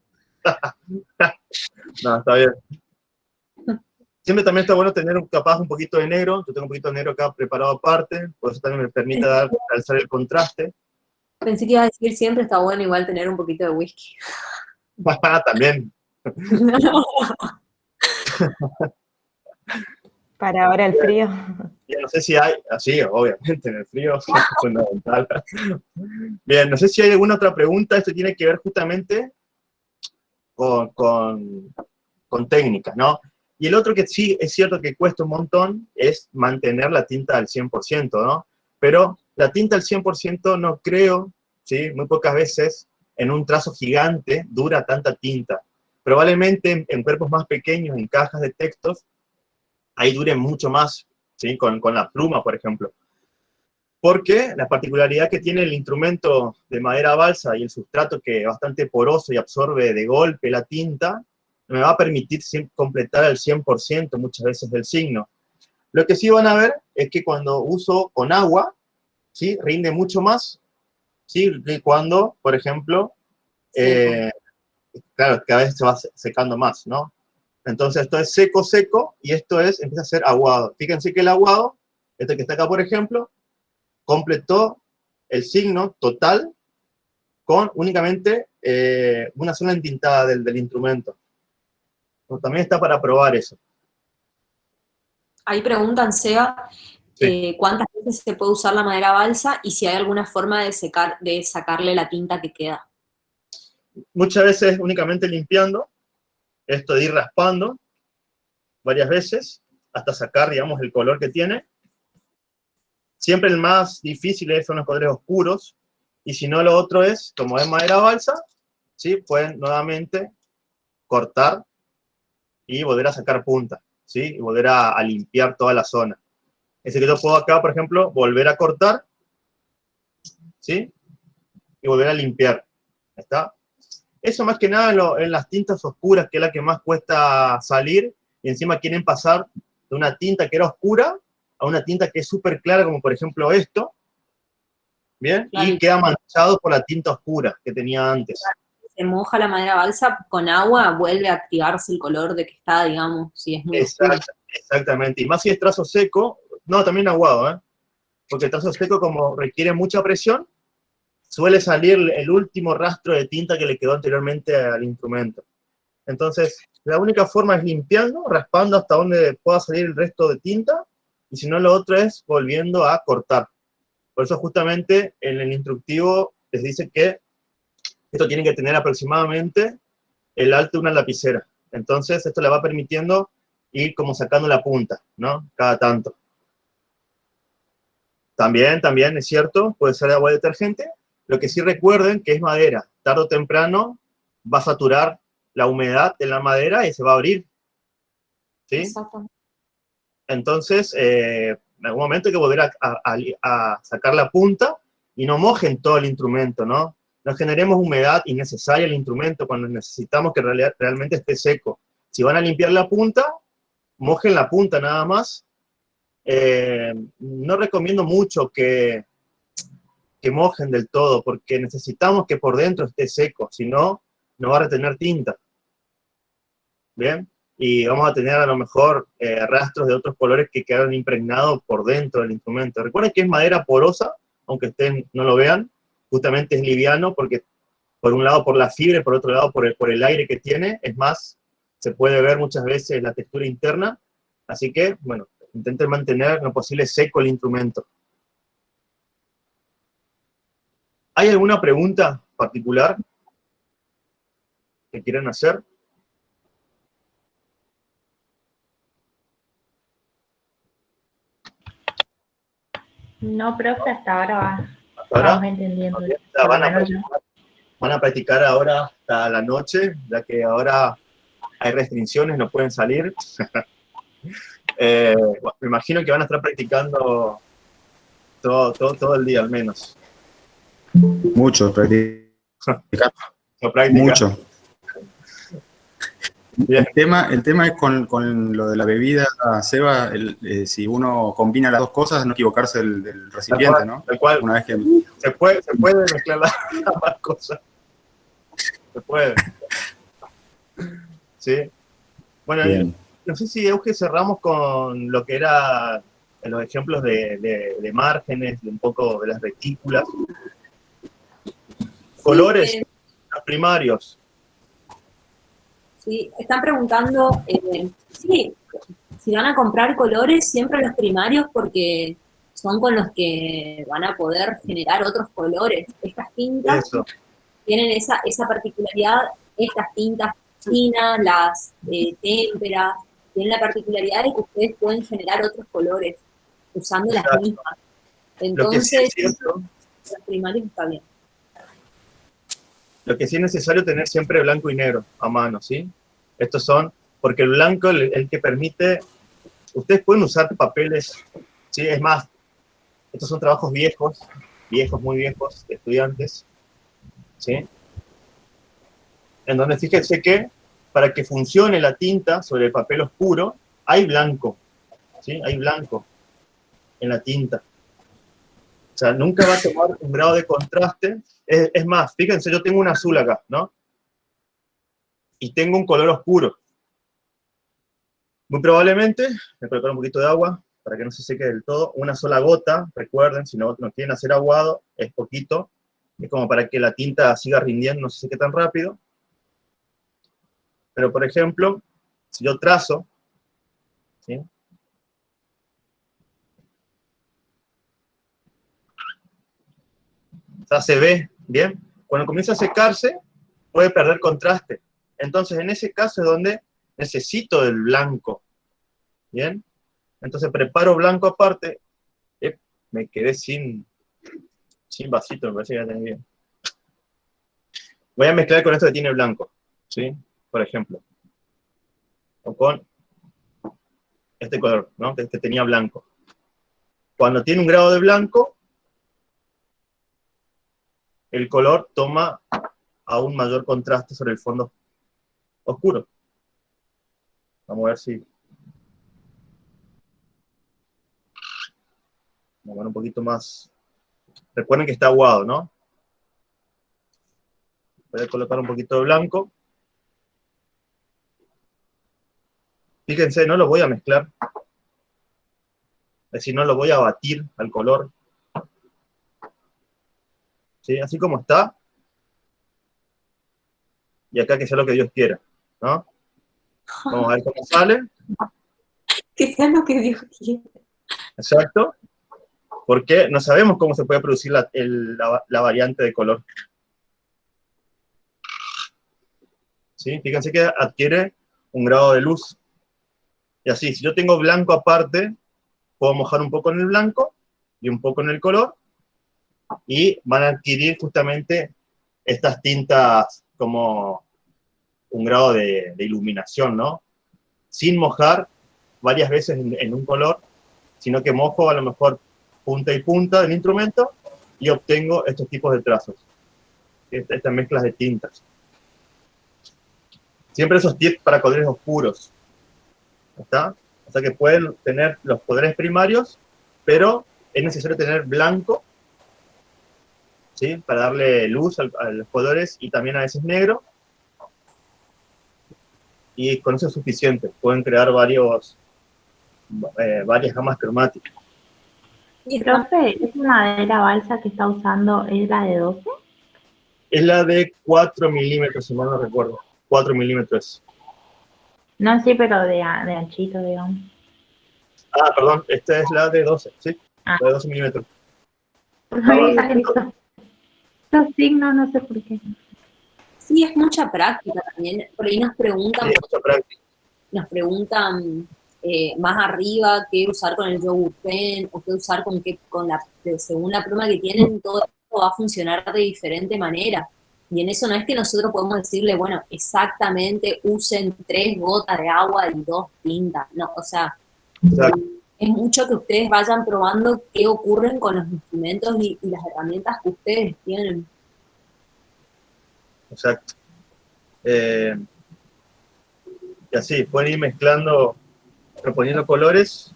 No, está bien. Siempre también está bueno tener capaz un poquito de negro. Yo tengo un poquito de negro acá preparado aparte, por eso también me permite alzar el contraste.
Pensé que ibas a decir siempre está bueno igual tener un poquito de whisky.
También.
Para ahora el frío.
Bien, no sé si hay, así, obviamente, en el frío es fundamental. Bien, no sé si hay alguna otra pregunta. Esto tiene que ver justamente con técnicas, ¿no? Y el otro que sí es cierto que cuesta un montón es mantener la tinta al 100%, ¿no? Pero La tinta al 100% no creo, ¿sí? Muy pocas veces en un trazo gigante dura tanta tinta. Probablemente en cuerpos más pequeños, en cajas de textos, ahí dure mucho más, ¿sí? Con la pluma, por ejemplo. Porque la particularidad que tiene el instrumento de madera balsa y el sustrato que es bastante poroso y absorbe de golpe la tinta, me va a permitir completar al 100% muchas veces del signo. Lo que sí van a ver es que cuando uso con agua, ¿sí? Rinde mucho más, ¿sí? Que cuando, por ejemplo, claro, cada vez se va secando más, ¿no? Entonces esto es seco, seco, y esto empieza a ser aguado. Fíjense que el aguado, este que está acá, por ejemplo, completó el signo total con únicamente una sola entintada del instrumento. Pues también está para probar eso.
Ahí preguntan, Seba,
Sí.
cuántas veces se puede usar la madera balsa y si hay alguna forma de sacarle la tinta que queda.
Muchas veces únicamente limpiando, esto de ir raspando varias veces hasta sacar, digamos, el color que tiene. Siempre el más difícil son los colores oscuros, y si no, lo otro es, como es madera balsa, ¿sí? Pueden nuevamente cortar y volver a sacar punta, ¿sí? Y volver a limpiar toda la zona. Ese que yo puedo acá, por ejemplo, volver a cortar, ¿sí? Y volver a limpiar. ¿Está? Eso más que nada en las tintas oscuras, que es la que más cuesta salir, y encima quieren pasar de una tinta que era oscura a una tinta que es súper clara, como por ejemplo esto, ¿bien?
Claro.
Y queda manchado por la tinta oscura que tenía antes.
Se moja la madera balsa con agua, vuelve a activarse el color de que está, digamos, si es muy oscuro.
Exactamente, y más si es trazo seco, no, también aguado, ¿eh? Porque el trazo seco, como requiere mucha presión, suele salir el último rastro de tinta que le quedó anteriormente al instrumento. Entonces, la única forma es limpiando, raspando hasta donde pueda salir el resto de tinta, y si no, lo otro es volviendo a cortar. Por eso justamente en el instructivo les dice que esto tiene que tener aproximadamente el alto de una lapicera. Entonces, esto le va permitiendo ir como sacando la punta, ¿no? Cada tanto. También es cierto, puede ser agua detergente. Lo que sí recuerden que es madera. Tarde o temprano va a saturar la humedad de la madera y se va a abrir. ¿Sí?
Exacto.
Entonces, en algún momento hay que volver a sacar la punta y no mojen todo el instrumento, ¿no? No generemos humedad innecesaria al instrumento cuando necesitamos que realmente esté seco. Si van a limpiar la punta, mojen la punta nada más. No recomiendo mucho que mojen del todo, porque necesitamos que por dentro esté seco, si no, no va a retener tinta. ¿Bien? Y vamos a tener a lo mejor rastros de otros colores que quedaron impregnados por dentro del instrumento. Recuerden que es madera porosa, aunque ustedes no lo vean, justamente es liviano, porque por un lado por la fibra y por otro lado por el aire que tiene, es más, se puede ver muchas veces la textura interna, así que, bueno, intenten mantener lo posible seco el instrumento. ¿Hay alguna pregunta particular que quieran hacer?
No, profe, hasta ahora
¿Ahora?
vamos entendiendo.
Okay.
Por lo menos yo.
Van a practicar ahora hasta la noche, ya que ahora hay restricciones, no pueden salir. Bueno, me imagino que van a estar practicando todo el día al menos.
Mucho, practicar. Mucho.
Bien.
El tema es con lo de la bebida, Seba, si uno combina las dos cosas, no equivocarse del recipiente, ¿no?
Tal cual.
Una vez que...
Se puede mezclar las cosas. Se puede. Sí. Bueno,
Bien.
no sé si Euge cerramos con lo que era los ejemplos de márgenes, de un poco de las retículas. Colores, los primarios.
Sí, están preguntando, sí, si van a comprar colores, siempre los primarios, porque son con los que van a poder generar otros colores. Estas tintas tienen esa particularidad, estas tintas chinas, las témperas, tienen la particularidad de que ustedes pueden generar otros colores usando las mismas.
Lo que sí es
Entonces,
cierto,
los primarios está bien.
lo que sí es necesario tener siempre blanco y negro a mano, ¿sí? Estos son, porque el blanco es el que permite, ustedes pueden usar papeles, ¿sí? Es más, estos son trabajos viejos, muy viejos, de estudiantes, ¿sí? En donde fíjense que para que funcione la tinta sobre el papel oscuro, hay blanco, ¿sí? Hay blanco en la tinta. O sea, nunca va a tomar un grado de contraste. Es más, fíjense, yo tengo un azul acá, ¿no? Y tengo un color oscuro. Muy probablemente, me colocar un poquito de agua para que no se seque del todo. Una sola gota, recuerden, si no quieren hacer aguado, es poquito. Es como para que la tinta siga rindiendo, no se seque tan rápido. Pero, por ejemplo, si yo trazo, ¿sí? O sea, se ve, ¿bien? Cuando comienza a secarse, puede perder contraste. Entonces, en ese caso es donde necesito el blanco, ¿bien? Entonces preparo blanco aparte. Me quedé sin vasito, me parece que ya tenía bien. Voy a mezclar con esto que tiene blanco, ¿sí? Por ejemplo. O con este color, ¿no? Que tenía blanco. Cuando tiene un grado de blanco, el color toma aún mayor contraste sobre el fondo oscuro. Vamos a ver si... Vamos a ver un poquito más. Recuerden que está aguado, ¿no? Voy a colocar un poquito de blanco. Fíjense, no lo voy a mezclar. Es decir, no lo voy a batir al color. ¿Sí? Así como está. Y acá que sea lo que Dios quiera, ¿no? Vamos a ver cómo sale.
Que sea lo que Dios quiera.
Exacto. Porque no sabemos cómo se puede producir la variante de color. ¿Sí? Fíjense que adquiere un grado de luz. Y así, si yo tengo blanco aparte, puedo mojar un poco en el blanco y un poco en el color, y van a adquirir justamente estas tintas como un grado de iluminación, ¿no? Sin mojar varias veces en un color, sino que mojo a lo mejor punta y punta del instrumento y obtengo estos tipos de trazos, estas mezclas de tintas. Siempre esos tips para colores oscuros, ¿está? O sea que pueden tener los colores primarios, pero es necesario tener blanco, ¿sí? Para darle luz a los colores, y también a veces negro, y con eso es suficiente. Pueden crear varias gamas cromáticas.
Y
Profe, ¿esa madera balsa que está usando es la de 12?
Es la de 4 milímetros, si mal no recuerdo. 4 milímetros.
No, sí, pero de anchito, digamos.
Ah, perdón, esta es la de 12, ¿sí?
Ah.
La de 12 milímetros.
Me salen estos signos, no sé por qué.
sí, es mucha práctica también. Por ahí nos preguntan,
Sí, mucha práctica.
más arriba qué usar con el yogurt pen o qué usar según la pluma que tienen, todo esto va a funcionar de diferente manera. Y en eso no es que nosotros podemos decirle, bueno, exactamente usen 3 gotas de agua y 2 tintas. No, o sea,
Exacto.
es mucho que ustedes vayan probando qué ocurren con los instrumentos y las herramientas que ustedes tienen.
Exacto. Y así, pueden ir mezclando, proponiendo colores.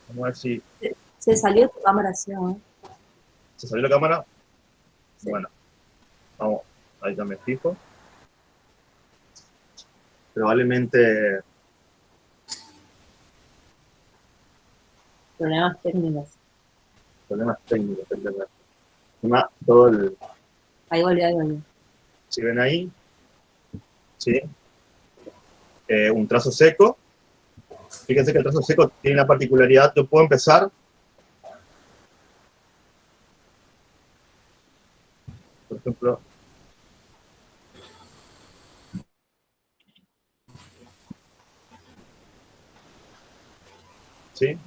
Vamos a ver si
Se salió tu cámara, ¿sí, no?
se salió la cámara.
Sí.
Bueno, vamos, ahí ya me fijo. Probablemente
Problemas técnicos.
problemas técnicos. Encima, todo el...
Ahí volvió.
Si ven ahí, ¿sí? Un trazo seco. Fíjense que el trazo seco tiene la particularidad, yo puedo empezar, por ejemplo, ¿sí?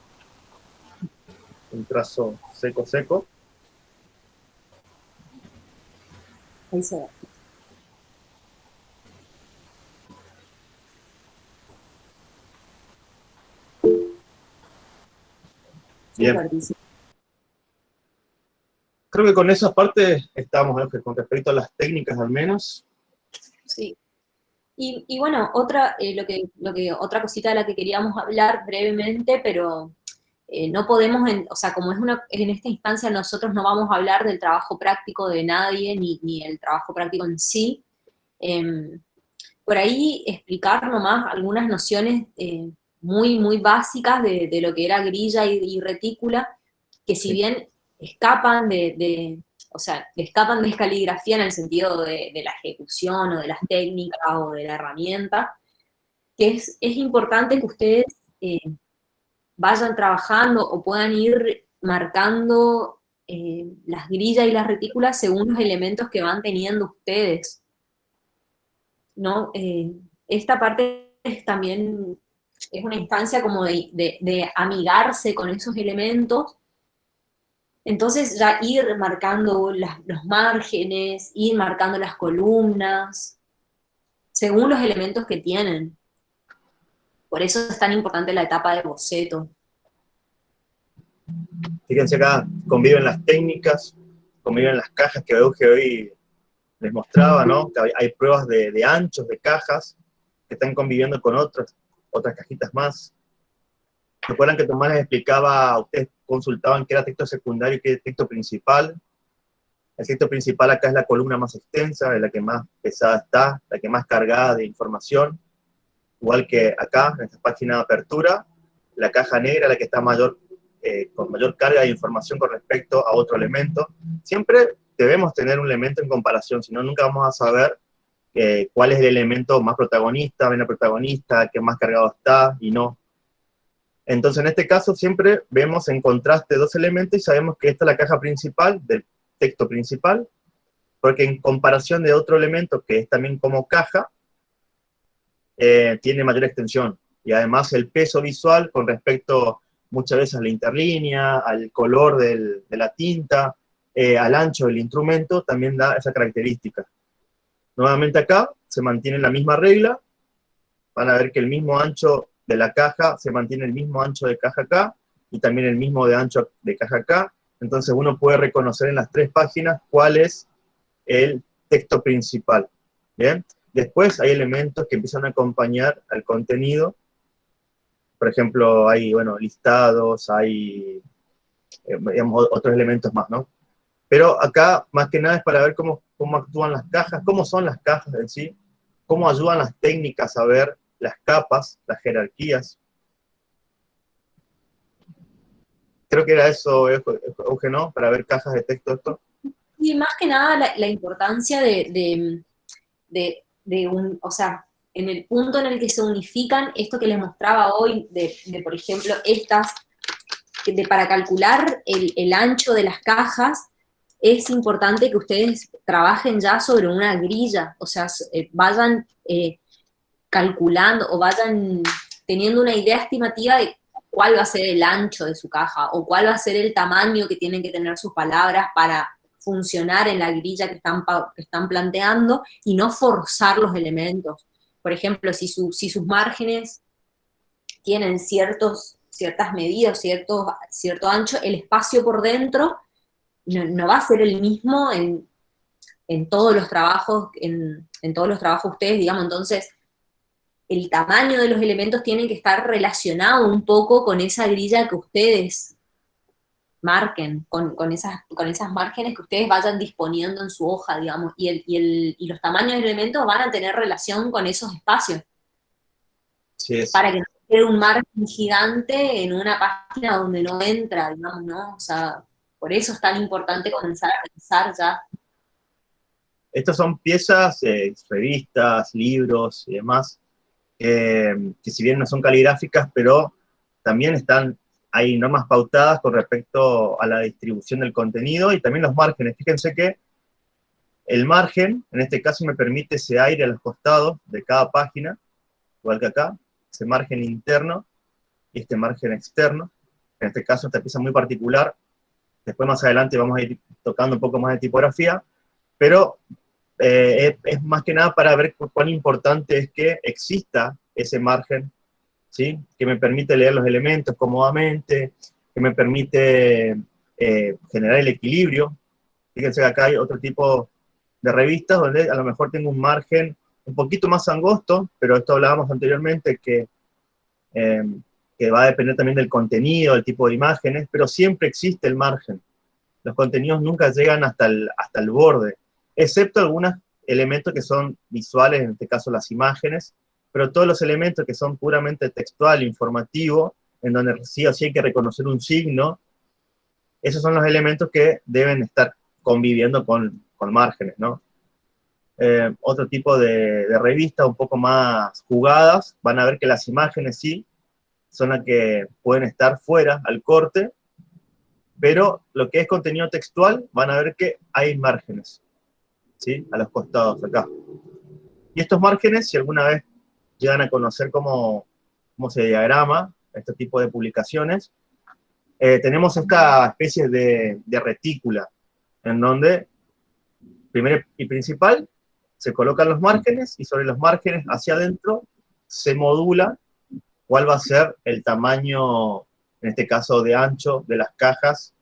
un trazo seco, seco.
Ahí se ve.
Bien.
Supertísimo.
Creo que con esa parte estamos, ¿no? Con respecto a las técnicas al menos.
Sí. Y bueno, otra cosita de la que queríamos hablar brevemente, pero no podemos, o sea, como en esta instancia nosotros no vamos a hablar del trabajo práctico de nadie, ni el trabajo práctico en sí. Por ahí explicar nomás algunas nociones muy básicas de lo que era grilla y retícula, que si
Sí.
bien escapan o sea, escapan de caligrafía en el sentido de la ejecución o de las técnicas o de la herramienta, que es importante que ustedes vayan trabajando o puedan ir marcando las grillas y las retículas según los elementos que van teniendo ustedes, ¿no? Esta parte también es una instancia como de amigarse con esos elementos. Entonces ya ir marcando los márgenes, ir marcando las columnas, según los elementos que tienen. Por eso es tan importante la etapa de boceto.
Fíjense acá, conviven las técnicas, conviven las cajas que hoy les mostraba, ¿no? Que hay pruebas de anchos de cajas que están conviviendo con otras cajitas más. Recuerdan que Tomás les explicaba, ustedes consultaban qué era texto secundario y qué era texto principal. El texto principal acá es la columna más extensa, es la que más pesada está, la que más cargada de información. Igual que acá, en esta página de apertura, la caja negra es la que está con mayor carga de información con respecto a otro elemento. Siempre debemos tener un elemento en comparación, si no, nunca vamos a saber cuál es el elemento más protagonista, menos protagonista, que más cargado está y no. Entonces, en este caso, siempre vemos en contraste dos elementos y sabemos que esta es la caja principal, del texto principal, porque en comparación de otro elemento que es también como caja, tiene mayor extensión. Y además el peso visual con respecto muchas veces a la interlínea, al color de la tinta, al ancho del instrumento, también da esa característica. Nuevamente acá se mantiene la misma regla, van a ver que el mismo ancho de la caja se mantiene el mismo ancho de caja acá, y también el mismo de ancho de caja acá, entonces uno puede reconocer en las tres páginas cuál es el texto principal, ¿bien? Después hay elementos que empiezan a acompañar al contenido, por ejemplo, hay, bueno, listados, hay, digamos, otros elementos más, ¿no? Pero acá, más que nada, es para ver cómo actúan las cajas, cómo son las cajas en sí, cómo ayudan las técnicas a ver las capas, las jerarquías. Creo que era eso, Euge, ¿no? Para ver cajas de texto esto.
Y más que nada la importancia o sea, en el punto en el que se unifican, esto que les mostraba hoy, por ejemplo, para calcular el ancho de las cajas, es importante que ustedes trabajen ya sobre una grilla, o sea, vayan calculando o vayan teniendo una idea estimativa de cuál va a ser el ancho de su caja, o cuál va a ser el tamaño que tienen que tener sus palabras para funcionar en la grilla que están planteando, y no forzar los elementos. Por ejemplo, si sus márgenes tienen ciertas medidas, cierto ancho, el espacio por dentro no va a ser el mismo en todos los trabajos, en todos los trabajos ustedes, digamos. Entonces el tamaño de los elementos tiene que estar relacionado un poco con esa grilla que ustedes marquen, con esas márgenes que ustedes vayan disponiendo en su hoja, digamos, y los tamaños de elementos van a tener relación con esos espacios,
Sí,
para que no quede un margen gigante en una página donde no entra, digamos, ¿no? O sea, por eso es tan importante comenzar a pensar ya.
Estas son piezas, revistas, libros y demás, que si bien no son caligráficas, pero también hay normas pautadas con respecto a la distribución del contenido y también los márgenes. Fíjense que el margen, en este caso, me permite ese aire a los costados de cada página, igual que acá, ese margen interno y este margen externo. en este caso esta pieza muy particular, después más adelante vamos a ir tocando un poco más de tipografía, pero es más que nada para ver cuán importante es que exista ese margen, ¿sí? Que me permite leer los elementos cómodamente, que me permite generar el equilibrio. Fíjense que acá hay otro tipo de revistas donde a lo mejor tengo un margen un poquito más angosto, pero esto hablábamos anteriormente que va a depender también del contenido, del tipo de imágenes, pero siempre existe el margen. Los contenidos nunca llegan hasta el borde, excepto algunos elementos que son visuales, en este caso las imágenes, pero todos los elementos que son puramente textual, informativo, en donde sí o sí hay que reconocer un signo, esos son los elementos que deben estar conviviendo con márgenes, ¿no? Otro tipo de revistas un poco más jugadas, van a ver que las imágenes sí son las que pueden estar fuera al corte, pero lo que es contenido textual, van a ver que hay márgenes, ¿sí? A los costados acá. Y estos márgenes, si alguna vez llegan a conocer cómo se diagrama este tipo de publicaciones, tenemos esta especie de retícula, en donde, primero y principal, se colocan los márgenes, y sobre los márgenes hacia adentro se modula cuál va a ser el tamaño, en este caso de ancho, de las cajas,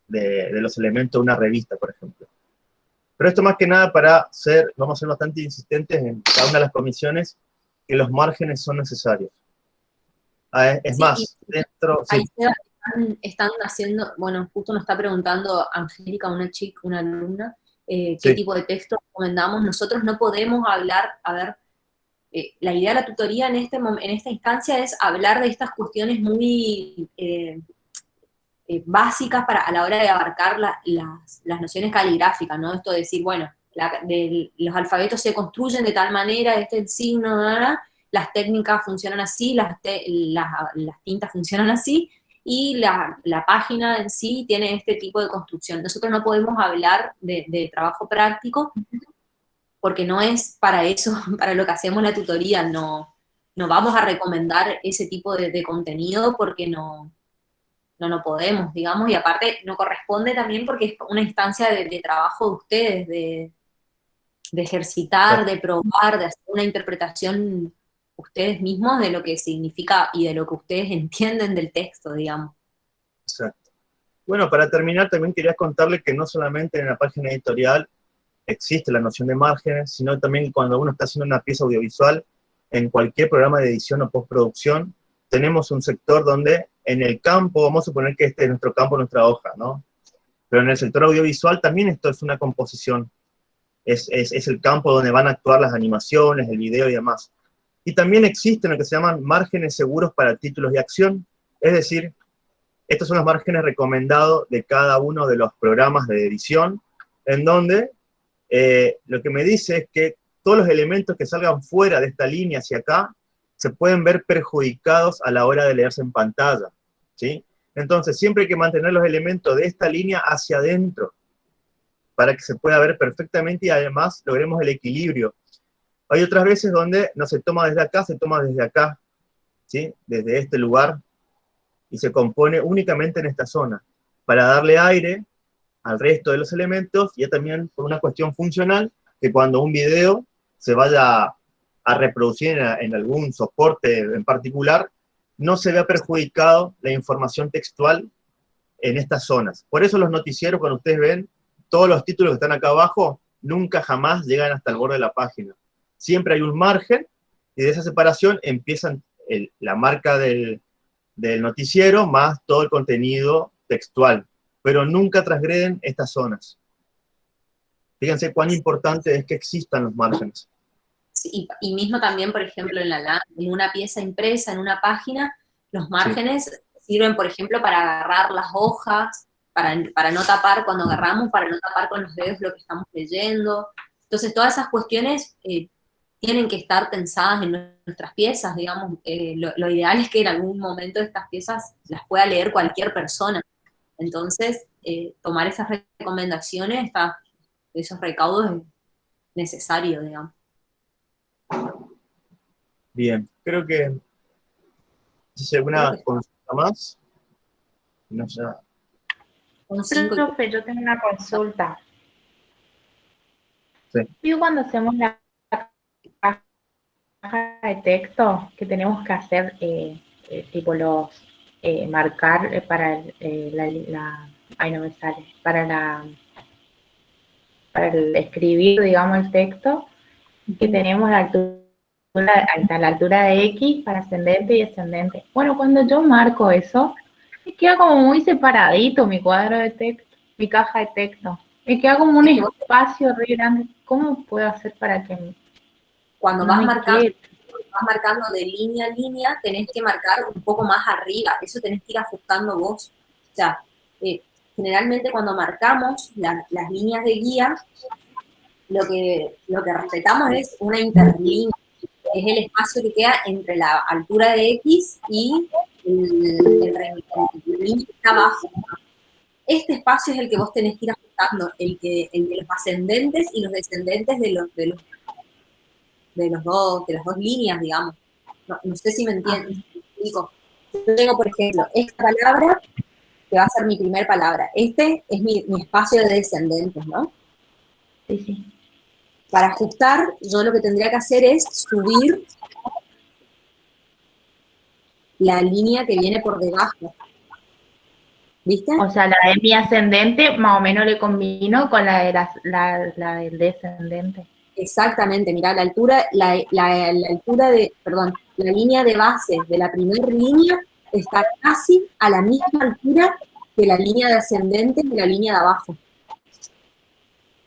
de los elementos de una revista, por ejemplo. Pero esto más que nada vamos a ser bastante insistentes en cada una de las comisiones, que los márgenes son necesarios. Es
Sí,
más, dentro...
ahí
Sí,
están haciendo, bueno, justo nos está preguntando Angélica, una chica, una alumna, qué
sí,
tipo de texto recomendamos. Nosotros no podemos hablar, a ver, la idea de la tutoría en esta instancia es hablar de estas cuestiones muy básicas a la hora de abarcar las nociones caligráficas, ¿no? Esto de decir, bueno, los alfabetos se construyen de tal manera, este es el signo, las técnicas funcionan así, las tintas funcionan así, y la página en sí tiene este tipo de construcción. Nosotros no podemos hablar de trabajo práctico, porque no es para eso, para lo que hacemos la tutoría, no vamos a recomendar ese tipo de contenido porque no podemos, digamos, y aparte no corresponde también porque es una instancia de trabajo de ustedes, de ejercitar, de probar, de hacer una interpretación ustedes mismos de lo que significa y de lo que ustedes entienden del texto, digamos.
exacto. Bueno, para terminar, también quería contarles que no solamente en la página editorial existe la noción de márgenes, sino también cuando uno está haciendo una pieza audiovisual, en cualquier programa de edición o postproducción, tenemos un sector donde en el campo, vamos a suponer que este es nuestro campo, nuestra hoja, ¿no? Pero en el sector audiovisual también esto es una composición, es el campo donde van a actuar las animaciones, el video y demás. Y también existen lo que se llaman márgenes seguros para títulos de acción, es decir, estos son los márgenes recomendados de cada uno de los programas de edición, en donde lo que me dice es que todos los elementos que salgan fuera de esta línea hacia acá se pueden ver perjudicados a la hora de leerse en pantalla, ¿sí? Entonces siempre hay que mantener los elementos de esta línea hacia adentro para que se pueda ver perfectamente y además logremos el equilibrio. Hay otras veces donde no se toma desde acá, se toma desde acá, ¿sí? Desde este lugar, y se compone únicamente en esta zona, para darle aire al resto de los elementos, y también por una cuestión funcional, que cuando un video se vaya a reproducir en algún soporte en particular, no se vea perjudicado la información textual en estas zonas. Por eso los noticieros, cuando ustedes ven, todos los títulos que están acá abajo, nunca jamás llegan hasta el borde de la página. Siempre hay un margen, y de esa separación empiezan la marca del noticiero más todo el contenido textual, pero nunca transgreden estas zonas. Fíjense cuán importante es que existan los márgenes.
Sí, y mismo también, por ejemplo, en una pieza impresa, en una página, los márgenes sirven, por ejemplo, para agarrar las hojas, para no tapar cuando agarramos, para no tapar con los dedos lo que estamos leyendo. Entonces, todas esas cuestiones tienen que estar pensadas en nuestras piezas, digamos. Lo ideal es que en algún momento estas piezas las pueda leer cualquier persona. Entonces, tomar esas recomendaciones, esos recaudos es necesario, digamos.
Bien, creo que si hay alguna consulta más. No sé.
Son 5 y
Profe, yo tengo una consulta.
Sí.
Yo cuando hacemos la caja de texto, que tenemos que hacer tipo los marcar para ay, no me sale, para el escribir, digamos, el texto, que tenemos la altura, hasta la altura de X para ascendente y descendente. Bueno, cuando yo marco eso, me queda como muy separadito mi cuadro de texto, mi caja de texto. Me queda como un espacio re grande. ¿Cómo puedo hacer para que
cuando
no
vas
me
marcando,
quede?
de línea a línea, tenés que marcar un poco más arriba, eso tenés que ir ajustando vos. O sea, generalmente cuando marcamos las líneas de guía, lo que respetamos es una interlínea, que es el espacio que queda entre la altura de X y la línea que está abajo. Este espacio es el que vos tenés que ir ajustando, el de los ascendentes y los descendentes de las dos líneas, digamos. No sé si me entiendes. Digo, yo tengo, por ejemplo, esta palabra, que va a ser mi primer palabra. Este es mi espacio de descendentes, ¿no?
Sí, sí.
Para ajustar, yo lo que tendría que hacer es subir la línea que viene por debajo. ¿Viste?
O sea, la de mi ascendente más o menos le combino con la del descendente.
Exactamente, mirá, la altura perdón, la línea de base de la primera línea está casi a la misma altura que la línea de ascendente de la línea de abajo.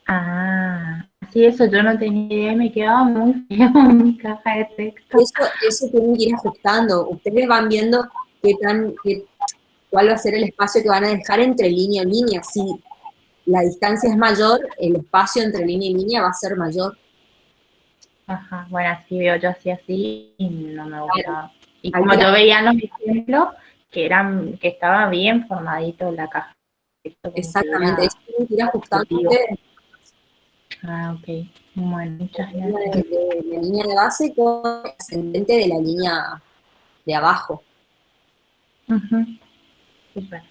Ah, sí, eso yo no tenía idea, me quedaba muy feo mi caja de texto.
Eso tienen que ir ajustando. Ustedes van viendo cuál va a ser el espacio que van a dejar entre línea y línea. Si la distancia es mayor, el espacio entre línea y línea va a ser mayor.
Ajá, bueno, así veo yo así y no me gustaba. Y
Ahí
como
te
yo veía en los ejemplos, que estaba bien formadito la caja de texto, como que
exactamente,
era
eso tienen que ir ajustando
intuitivo.
ustedes.
Ah, ok. Bueno, muchas
La
gracias.
línea de base con el ascendente de la línea de abajo.
Ujú. Súper.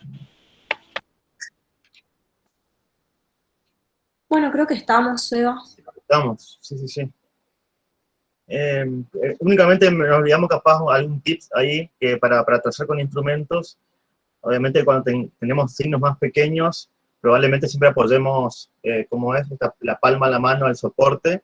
Bueno, creo que estamos, Eva.
Estamos, sí, sí, sí. Únicamente nos olvidamos capaz algún tips ahí que para trazar con instrumentos. Obviamente cuando tenemos signos más pequeños, probablemente siempre apoyemos, como es, la palma a la mano al soporte,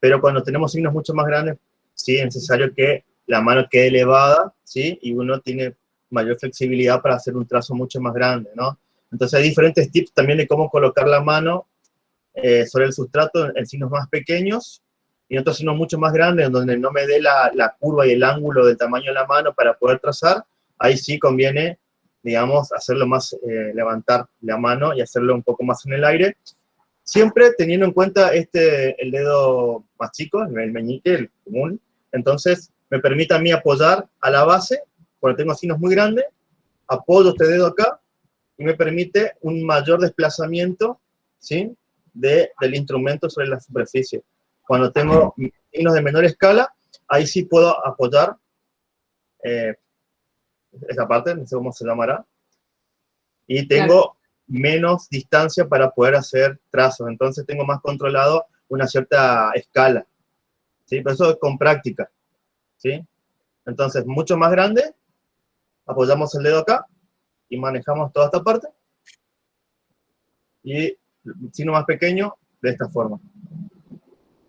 pero cuando tenemos signos mucho más grandes, sí es necesario que la mano quede elevada, ¿sí? Y uno tiene mayor flexibilidad para hacer un trazo mucho más grande, ¿no? Entonces hay diferentes tips también de cómo colocar la mano sobre el sustrato en signos más pequeños y en otros signos mucho más grandes, en donde no me dé la curva y el ángulo del tamaño de la mano para poder trazar. Ahí sí conviene, digamos, hacerlo más, levantar la mano y hacerlo un poco más en el aire, siempre teniendo en cuenta el dedo más chico, el meñique, el común. Entonces me permite a mí apoyar a la base, cuando tengo signos muy grandes, apoyo este dedo acá y me permite un mayor desplazamiento, ¿sí?, del instrumento sobre la superficie. Cuando tengo signos de menor escala, ahí sí puedo apoyar esa parte, no sé cómo se llamará, y tengo menos distancia para poder hacer trazos, entonces tengo más controlado una cierta escala, ¿sí? Pero eso es con práctica, ¿sí? Entonces, mucho más grande, apoyamos el dedo acá y manejamos toda esta parte, y signo más pequeño, de esta forma,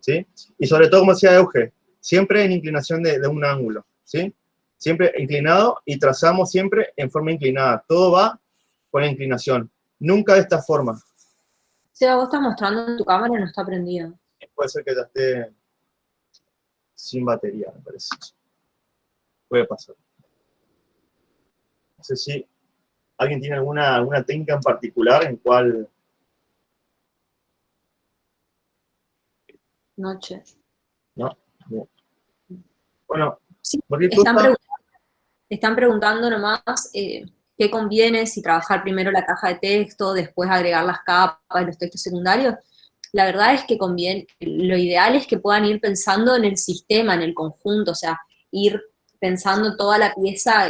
¿sí? Y sobre todo, como decía Euge, siempre en inclinación de un ángulo, ¿sí? Siempre inclinado y trazamos siempre en forma inclinada. Todo va con inclinación, nunca de esta forma.
Seba, vos estás mostrando en tu cámara y no está prendida.
Puede ser que ya esté sin batería, me parece. Puede pasar. No sé si alguien tiene alguna técnica en particular en cual...
Noche.
¿No? Bien. Bueno,
Sí,
cualquier cosa...
están preguntando nomás qué conviene, si trabajar primero la caja de texto, después agregar las capas, los textos secundarios. La verdad es que conviene, lo ideal es que puedan ir pensando en el sistema, en el conjunto, o sea, ir pensando toda la pieza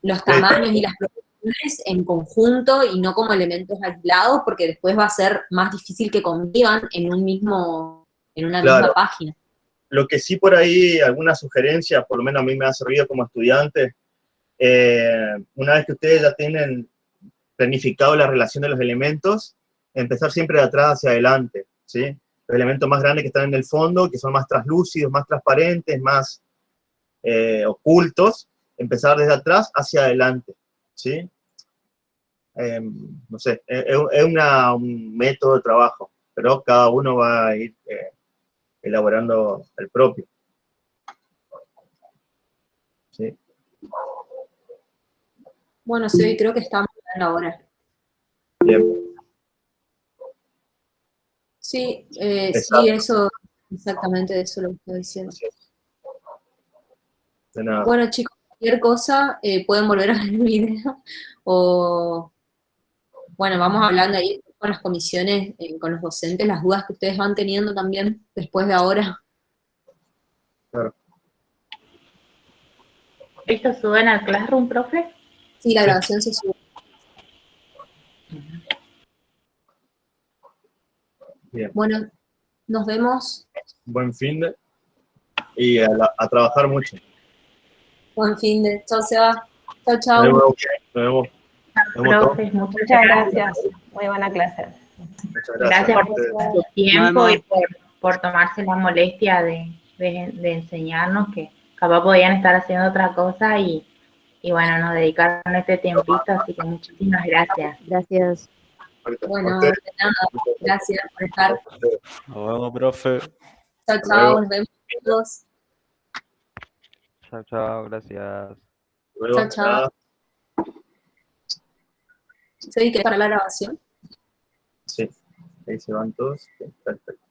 los tamaños y las proporciones en conjunto y no como elementos aislados, porque después va a ser más difícil que convivan en una misma página.
Lo que sí por ahí, alguna sugerencia, por lo menos a mí me ha servido como estudiante, una vez que ustedes ya tienen planificado la relación de los elementos, empezar siempre de atrás hacia adelante, ¿sí? Los elementos más grandes que están en el fondo, que son más translúcidos, más transparentes, más ocultos, empezar desde atrás hacia adelante, ¿sí? No sé, es un método de trabajo, pero cada uno va a ir elaborando el propio. ¿Sí?
Bueno, sí, creo que estamos hablando ahora.
Bien.
Sí,
Exacto.
sí, eso, exactamente eso lo que estoy diciendo.
De nada.
Bueno, chicos, cualquier cosa, pueden volver a ver el video, o, bueno, vamos hablando ahí con las comisiones, con los docentes, las dudas que ustedes van teniendo también después de ahora.
Claro.
¿Esto suben al Classroom, profe?
Sí, la grabación se sube.
Bien.
Bueno, nos vemos.
Buen fin de y a trabajar mucho.
Buen fin de. Chao, Seba. Chao,
Nos
chao.
vemos. Nos vemos. Nos vemos todos.
Profe, muchas
Muchas
gracias.
gracias. Muy buena clase.
Muchas
Gracias
a
por
ustedes.
su tiempo
Nos
y por tomarse la molestia de enseñarnos, que capaz podían estar haciendo otra cosa y bueno, nos dedicaron este tiempito, así que muchísimas gracias.
Gracias.
Ahorita.
Bueno,
A
de
ustedes.
nada. Gracias por estar.
Nos vemos, profe.
Chao,
Hasta
chao.
luego.
Nos vemos todos.
Chao, chao, gracias.
Luego,
Chao, chao.
nada.
¿Se que para la grabación?
Sí, ahí se van todos. Perfecto.